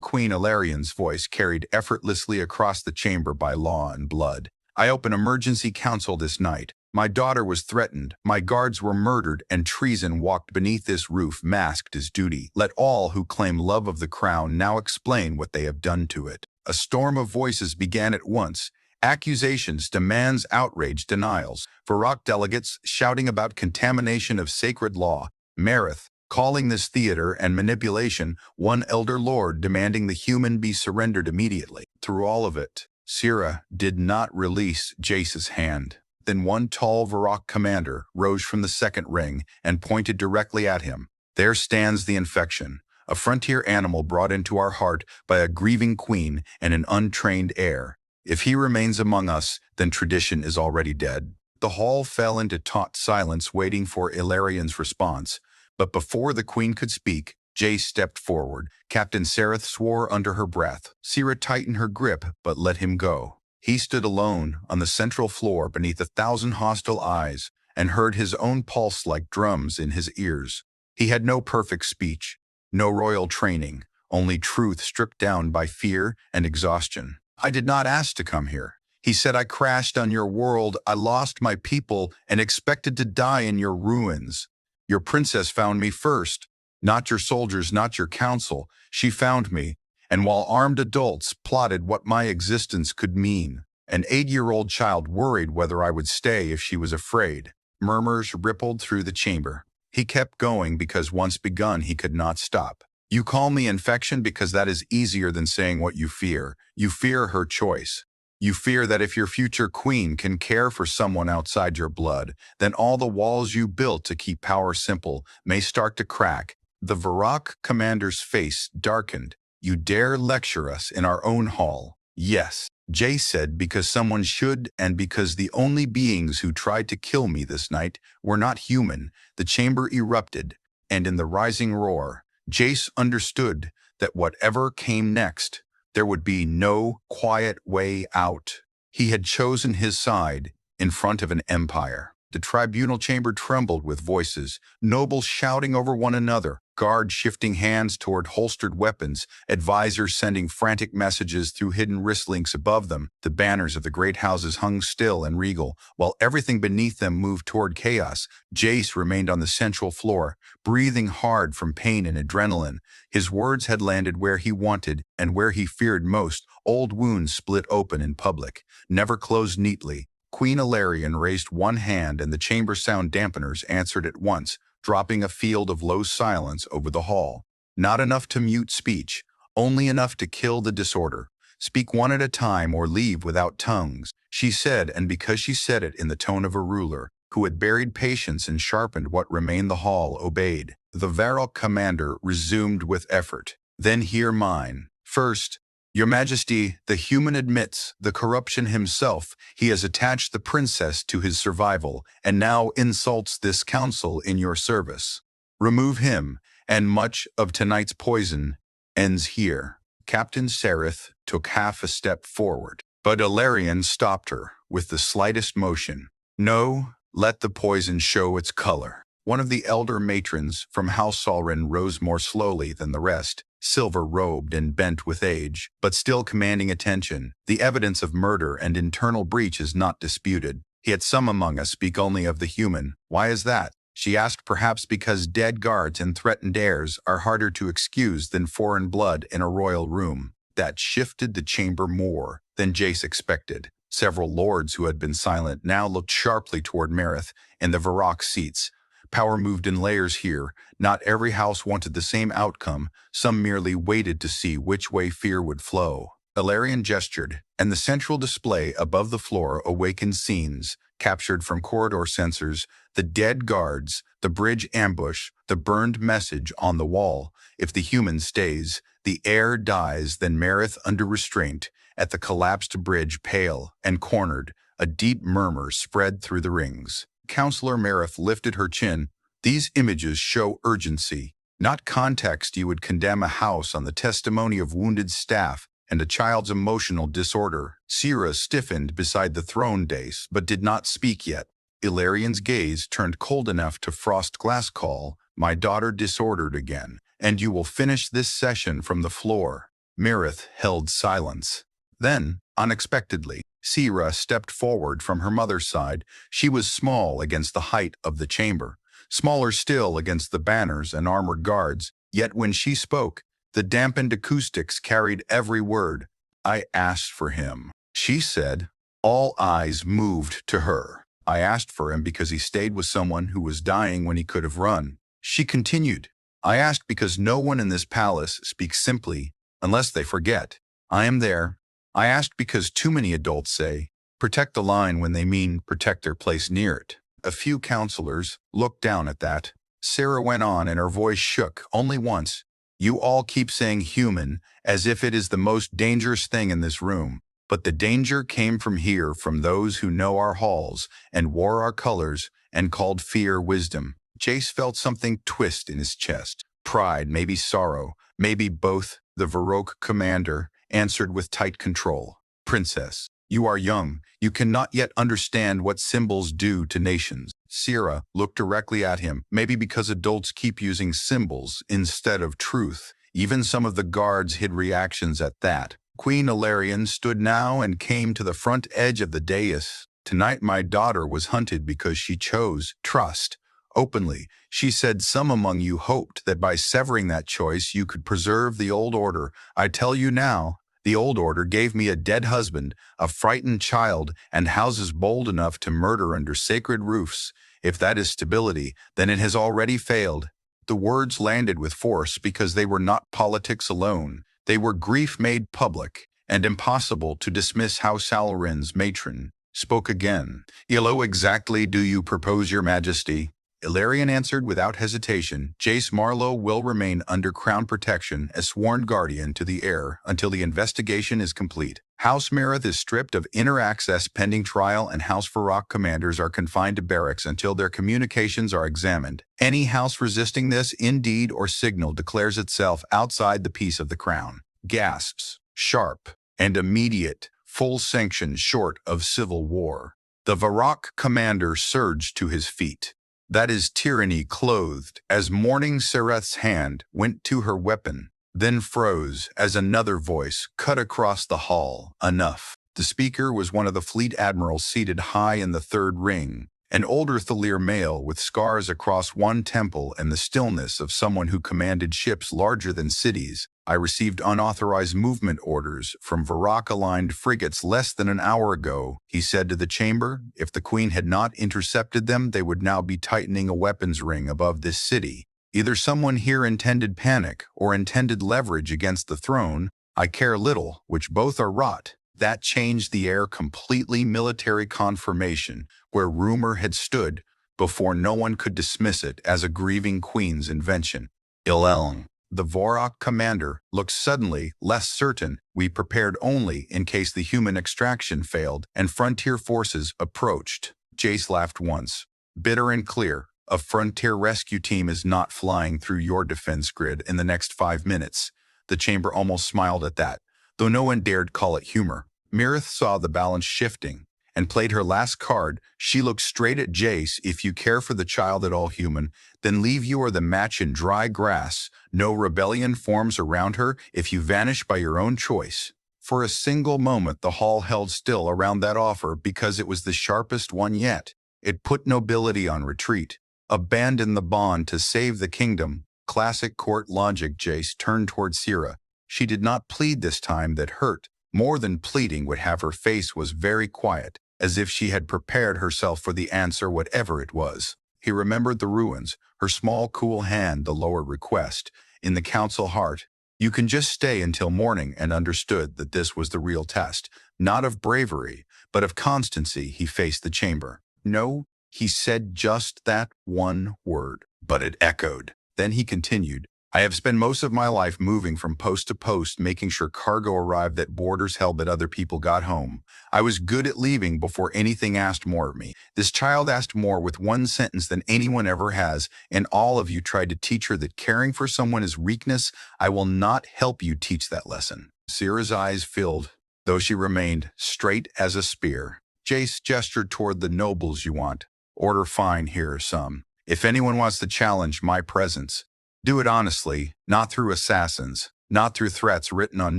Queen Ilarion's voice carried effortlessly across the chamber. By law and blood, I open emergency council this night. My daughter was threatened, my guards were murdered, and treason walked beneath this roof masked as duty. Let all who claim love of the crown now explain what they have done to it. A storm of voices began at once. Accusations, demands, outrage, denials. Varrock delegates shouting about contamination of sacred law. Mareth calling this theater and manipulation. One elder lord demanding the human be surrendered immediately. Through all of it, Sira did not release Jace's hand. Then one tall Varrock commander rose from the second ring and pointed directly at him. There stands the infection, a frontier animal brought into our heart by a grieving queen and an untrained heir. If he remains among us, then tradition is already dead. The hall fell into taut silence, waiting for Ilarion's response. But before the queen could speak, Jace stepped forward. Captain Sareth swore under her breath. Sira tightened her grip, but let him go. He stood alone on the central floor beneath 1,000 hostile eyes and heard his own pulse like drums in his ears. He had no perfect speech, no royal training, only truth stripped down by fear and exhaustion. I did not ask to come here. He said, I crashed on your world, I lost my people, and expected to die in your ruins. Your princess found me first, not your soldiers, not your council. She found me. And while armed adults plotted what my existence could mean, an 8-year-old child worried whether I would stay if she was afraid. Murmurs rippled through the chamber. He kept going because once begun he could not stop. You call me infection because that is easier than saying what you fear. You fear her choice. You fear that if your future queen can care for someone outside your blood, then all the walls you built to keep power simple may start to crack. The Varrock commander's face darkened. You dare lecture us in our own hall? Yes, Jay said, because someone should, and because the only beings who tried to kill me this night were not human. The chamber erupted, and in the rising roar, Jace understood that whatever came next There would be no quiet way out. He had chosen his side in front of an empire. The tribunal chamber trembled with voices, nobles shouting over one another, guards shifting hands toward holstered weapons, advisors sending frantic messages through hidden wrist links above them. The banners of the great houses hung still and regal, while everything beneath them moved toward chaos. Jace remained on the central floor, breathing hard from pain and adrenaline. His words had landed where he wanted and where he feared most. Old wounds split open in public, never closed neatly. Queen Ilarion raised one hand and the chamber sound dampeners answered at once, dropping a field of low silence over the hall. Not enough to mute speech, only enough to kill the disorder. Speak one at a time or leave without tongues, she said, and because she said it in the tone of a ruler, who had buried patience and sharpened what remained, the hall obeyed. The Varrock commander resumed with effort. Then hear mine. First, Your Majesty, the human admits the corruption himself. He has attached the princess to his survival, and now insults this council in your service. Remove him, and much of tonight's poison ends here. Captain Sereth took half a step forward, but Ilarion stopped her with the slightest motion. No, let the poison show its color. One of the elder matrons from House Salrin rose more slowly than the rest, silver-robed and bent with age, but still commanding attention. The evidence of murder and internal breach is not disputed. Yet some among us speak only of the human. Why is that? She asked, perhaps because dead guards and threatened heirs are harder to excuse than foreign blood in a royal room. That shifted the chamber more than Jace expected. Several lords who had been silent now looked sharply toward Mareth in the Varrock seats. Power moved in layers here. Not every house wanted the same outcome. Some merely waited to see which way fear would flow. Ilarion gestured, and the central display above the floor awakened scenes captured from corridor sensors, the dead guards, the bridge ambush, the burned message on the wall. If the human stays, the heir dies. Then Mareth under restraint, at the collapsed bridge, pale and cornered, a deep murmur spread through the rings. Counselor Mareth lifted her chin. These images show urgency, not context. You would condemn a house on the testimony of wounded staff and a child's emotional disorder. Sira stiffened beside the throne dais, but did not speak yet. Ilarion's gaze turned cold enough to frost glass. Call my daughter disordered again, and you will finish this session from the floor. Mareth held silence. Then, unexpectedly, Sira stepped forward from her mother's side. She was small against the height of the chamber, smaller still against the banners and armored guards. Yet when she spoke, the dampened acoustics carried every word. I asked for him, she said. All eyes moved to her. I asked for him because he stayed with someone who was dying when he could have run. She continued, I asked because no one in this palace speaks simply, unless they forget. I am there. I asked because too many adults say, protect the line when they mean protect their place near it. A few counselors looked down at that. Sarah went on and her voice shook only once. You all keep saying human as if it is the most dangerous thing in this room. But the danger came from here, from those who know our halls and wore our colors and called fear wisdom. Jace felt something twist in his chest. Pride, maybe sorrow, maybe both. The Varrock commander answered with tight control. Princess, you are young. You cannot yet understand what symbols do to nations. Sira looked directly at him, maybe because adults keep using symbols instead of truth. Even some of the guards hid reactions at that. Queen Ilarion stood now and came to the front edge of the dais. Tonight my daughter was hunted because she chose trust. Openly, she said some among you hoped that by severing that choice you could preserve the old order. I tell you now, the old order gave me a dead husband, a frightened child, and houses bold enough to murder under sacred roofs. If that is stability, then it has already failed. The words landed with force because they were not politics alone. They were grief made public, and impossible to dismiss. House Salrin's matron spoke again. Ilo, exactly do you propose, Your Majesty? Ilarion answered without hesitation. Jace Marlowe will remain under crown protection as sworn guardian to the heir until the investigation is complete. House Mareth is stripped of inner access pending trial, and House Varrock commanders are confined to barracks until their communications are examined. Any house resisting this in deed or signal declares itself outside the peace of the crown. Gasps sharp, and immediate, full sanction short of civil war. The Varrock commander surged to his feet. That is tyranny clothed, as Morning Sereth's hand went to her weapon, then froze as another voice cut across the hall. Enough. The speaker was one of the fleet admirals seated high in the third ring, an older Thalir male with scars across one temple and the stillness of someone who commanded ships larger than cities. I received unauthorized movement orders from Varrock-aligned frigates less than an hour ago, he said to the chamber. If the Queen had not intercepted them, they would now be tightening a weapons ring above this city. Either someone here intended panic or intended leverage against the throne. I care little, which both are rot. That changed the air completely. Military confirmation, where rumor had stood before, no one could dismiss it as a grieving queen's invention. Ilelng. The Varrock commander looked suddenly less certain. We prepared only in case the human extraction failed and frontier forces approached. Jace laughed once, bitter and clear. A frontier rescue team is not flying through your defense grid in the next 5 minutes. The chamber almost smiled at that, though no one dared call it humor. Mirith saw the balance shifting and played her last card. She looked straight at Jace. If you care for the child at all human, then leave you or the match in dry grass. No rebellion forms around her if you vanish by your own choice. For a single moment the hall held still around that offer because it was the sharpest one yet. It put nobility on retreat. Abandon the bond to save the kingdom. Classic court logic. Jace turned toward Syrah. She did not plead this time. That hurt. More than pleading would have. Her face was very quiet, as if she had prepared herself for the answer, whatever it was. He remembered the ruins, her small, cool hand, the lower request. In the council heart, you can just stay until morning, and understood that this was the real test, not of bravery, but of constancy. He faced the chamber. No, he said just that one word, but it echoed. Then he continued, I have spent most of my life moving from post to post, making sure cargo arrived at borders held that other people got home. I was good at leaving before anything asked more of me. This child asked more with one sentence than anyone ever has, and all of you tried to teach her that caring for someone is weakness. I will not help you teach that lesson. Syrah's eyes filled, though she remained straight as a spear. Jace gestured toward the nobles. You want order? Fine, here are some. If anyone wants to challenge my presence, do it honestly, not through assassins, not through threats written on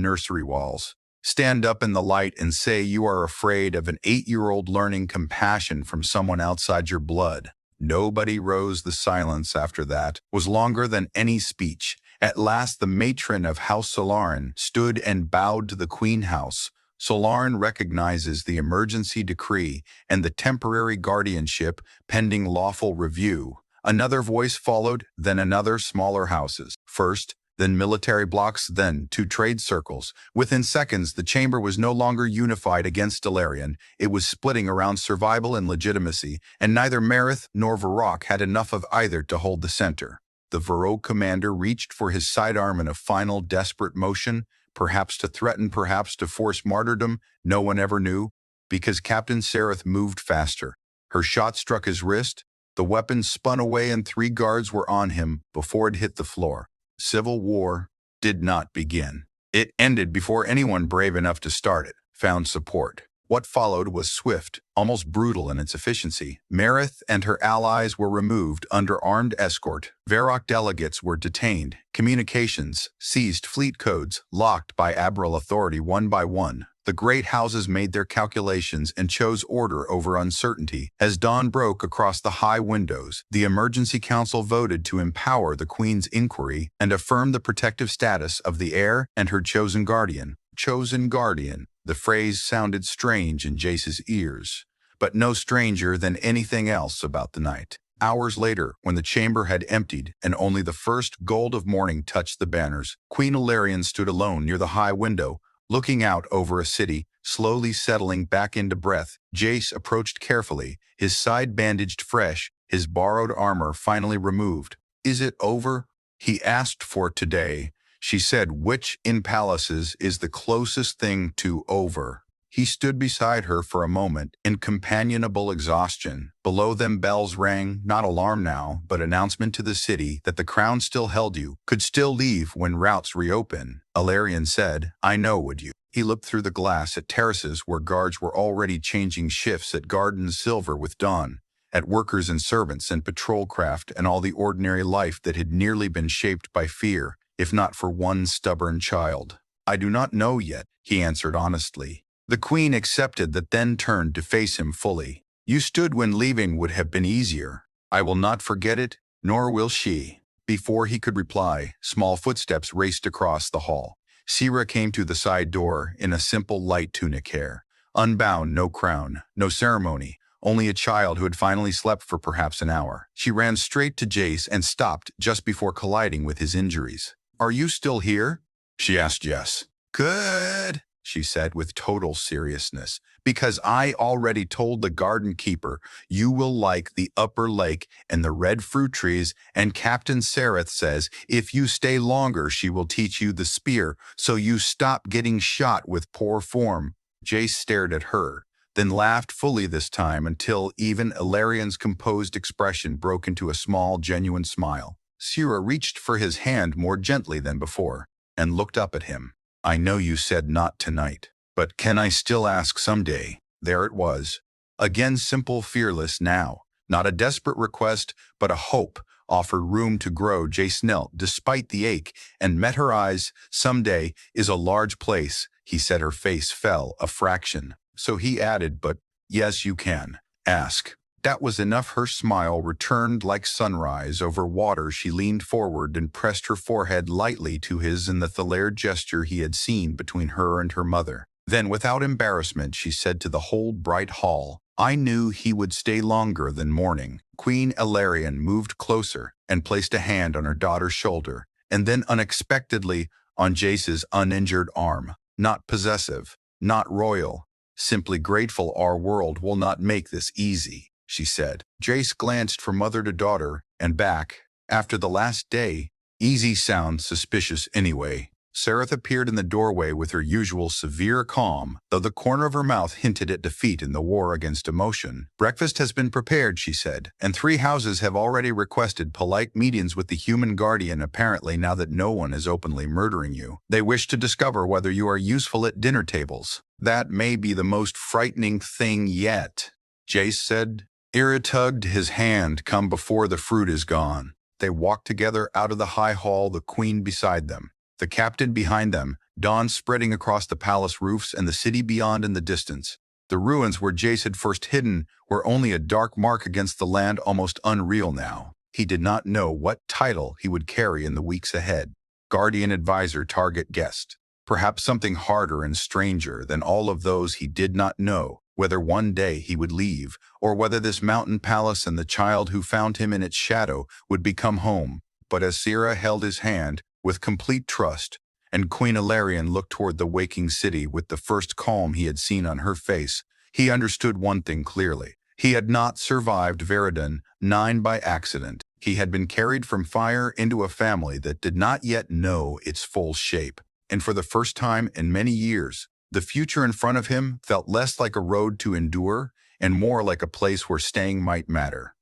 nursery walls. Stand up in the light and say you are afraid of an 8-year-old learning compassion from someone outside your blood. Nobody rose. The silence after that was longer than any speech. At last the matron of House Solaran stood and bowed to the Queen House. Solaran recognizes the emergency decree and the temporary guardianship pending lawful review. Another voice followed, then another. Smaller houses first, then military blocks, then 2 trade circles. Within seconds, the chamber was no longer unified against Delarian. It was splitting around survival and legitimacy, and neither Mirith nor Varrock had enough of either to hold the center. The Varrock commander reached for his sidearm in a final desperate motion, perhaps to threaten, perhaps to force martyrdom. No one ever knew, because Captain Sereth moved faster. Her shot struck his wrist. The weapon spun away and 3 guards were on him before it hit the floor. Civil war did not begin. It ended before anyone brave enough to start it found support. What followed was swift, almost brutal in its efficiency. Mirith and her allies were removed under armed escort. Varrock delegates were detained. Communications seized. Fleet codes locked by Abral authority one by one. The great houses made their calculations and chose order over uncertainty. As dawn broke across the high windows, the Emergency Council voted to empower the Queen's inquiry and affirm the protective status of the heir and her chosen guardian. Chosen guardian. The phrase sounded strange in Jace's ears, but no stranger than anything else about the night. Hours later, when the chamber had emptied and only the first gold of morning touched the banners, Queen Ilarion stood alone near the high window, looking out over a city, slowly settling back into breath. Jace approached carefully, his side bandaged fresh, his borrowed armor finally removed. Is it over? He asked. For today, she said. Which in palaces is the closest thing to over? He stood beside her for a moment in companionable exhaustion. Below them bells rang, not alarm now, but announcement to the city that the crown still held you, could still leave when routes reopen. Alarian said, I know, would you? He looked through the glass at terraces where guards were already changing shifts, at gardens silver with dawn, at workers and servants and patrol craft and all the ordinary life that had nearly been shaped by fear, if not for one stubborn child. I do not know yet, he answered honestly. The queen accepted that, then turned to face him fully. You stood when leaving would have been easier. I will not forget it, nor will she. Before he could reply, small footsteps raced across the hall. Sira came to the side door in a simple light tunic hair. Unbound, no crown, no ceremony, only a child who had finally slept for perhaps an hour. She ran straight to Jace and stopped just before colliding with his injuries. Are you still here? She asked Jess. Good, she said with total seriousness, because I already told the garden keeper you will like the upper lake and the red fruit trees, and Captain Sereth says if you stay longer she will teach you the spear so you stop getting shot with poor form. Jace stared at her, then laughed fully this time until even Ilarian's composed expression broke into a small, genuine smile. Sira reached for his hand more gently than before and looked up at him. I know you said not tonight, but can I still ask someday? There it was. Again simple, fearless now. Not a desperate request, but a hope offered room to grow. Jace knelt, despite the ache, and met her eyes. Someday is a large place, he said. Her face fell a fraction. So he added, but yes, you can. Ask. That was enough. Her smile returned like sunrise over water. She leaned forward and pressed her forehead lightly to his in the thalared gesture he had seen between her and her mother. Then, without embarrassment, she said to the whole bright hall, I knew he would stay longer than morning. Queen Ilarian moved closer and placed a hand on her daughter's shoulder, and then unexpectedly on Jace's uninjured arm. Not possessive, not royal, simply grateful. Our world will not make this easy, she said. Jace glanced from mother to daughter and back. After the last day, easy sounds suspicious anyway. Sereth appeared in the doorway with her usual severe calm, though the corner of her mouth hinted at defeat in the war against emotion. Breakfast has been prepared, she said, and 3 houses have already requested polite meetings with the human guardian. Apparently, now that no one is openly murdering you, they wish to discover whether you are useful at dinner tables. That may be the most frightening thing yet, Jace said. Ira tugged his hand. Come before the fruit is gone. They walked together out of the high hall, the queen beside them, the captain behind them, dawn spreading across the palace roofs and the city beyond in the distance. The ruins where Jace had first hidden were only a dark mark against the land, almost unreal now. He did not know what title he would carry in the weeks ahead. Guardian advisor, target guest. Perhaps something harder and stranger than all of those. He did not know whether one day he would leave, or whether this mountain palace and the child who found him in its shadow would become home. But as Sira held his hand with complete trust, and Queen Ilarian looked toward the waking city with the first calm he had seen on her face, he understood one thing clearly. He had not survived Veridon 9 by accident. He had been carried from fire into a family that did not yet know its full shape. And for the first time in many years, the future in front of him felt less like a road to endure and more like a place where staying might matter.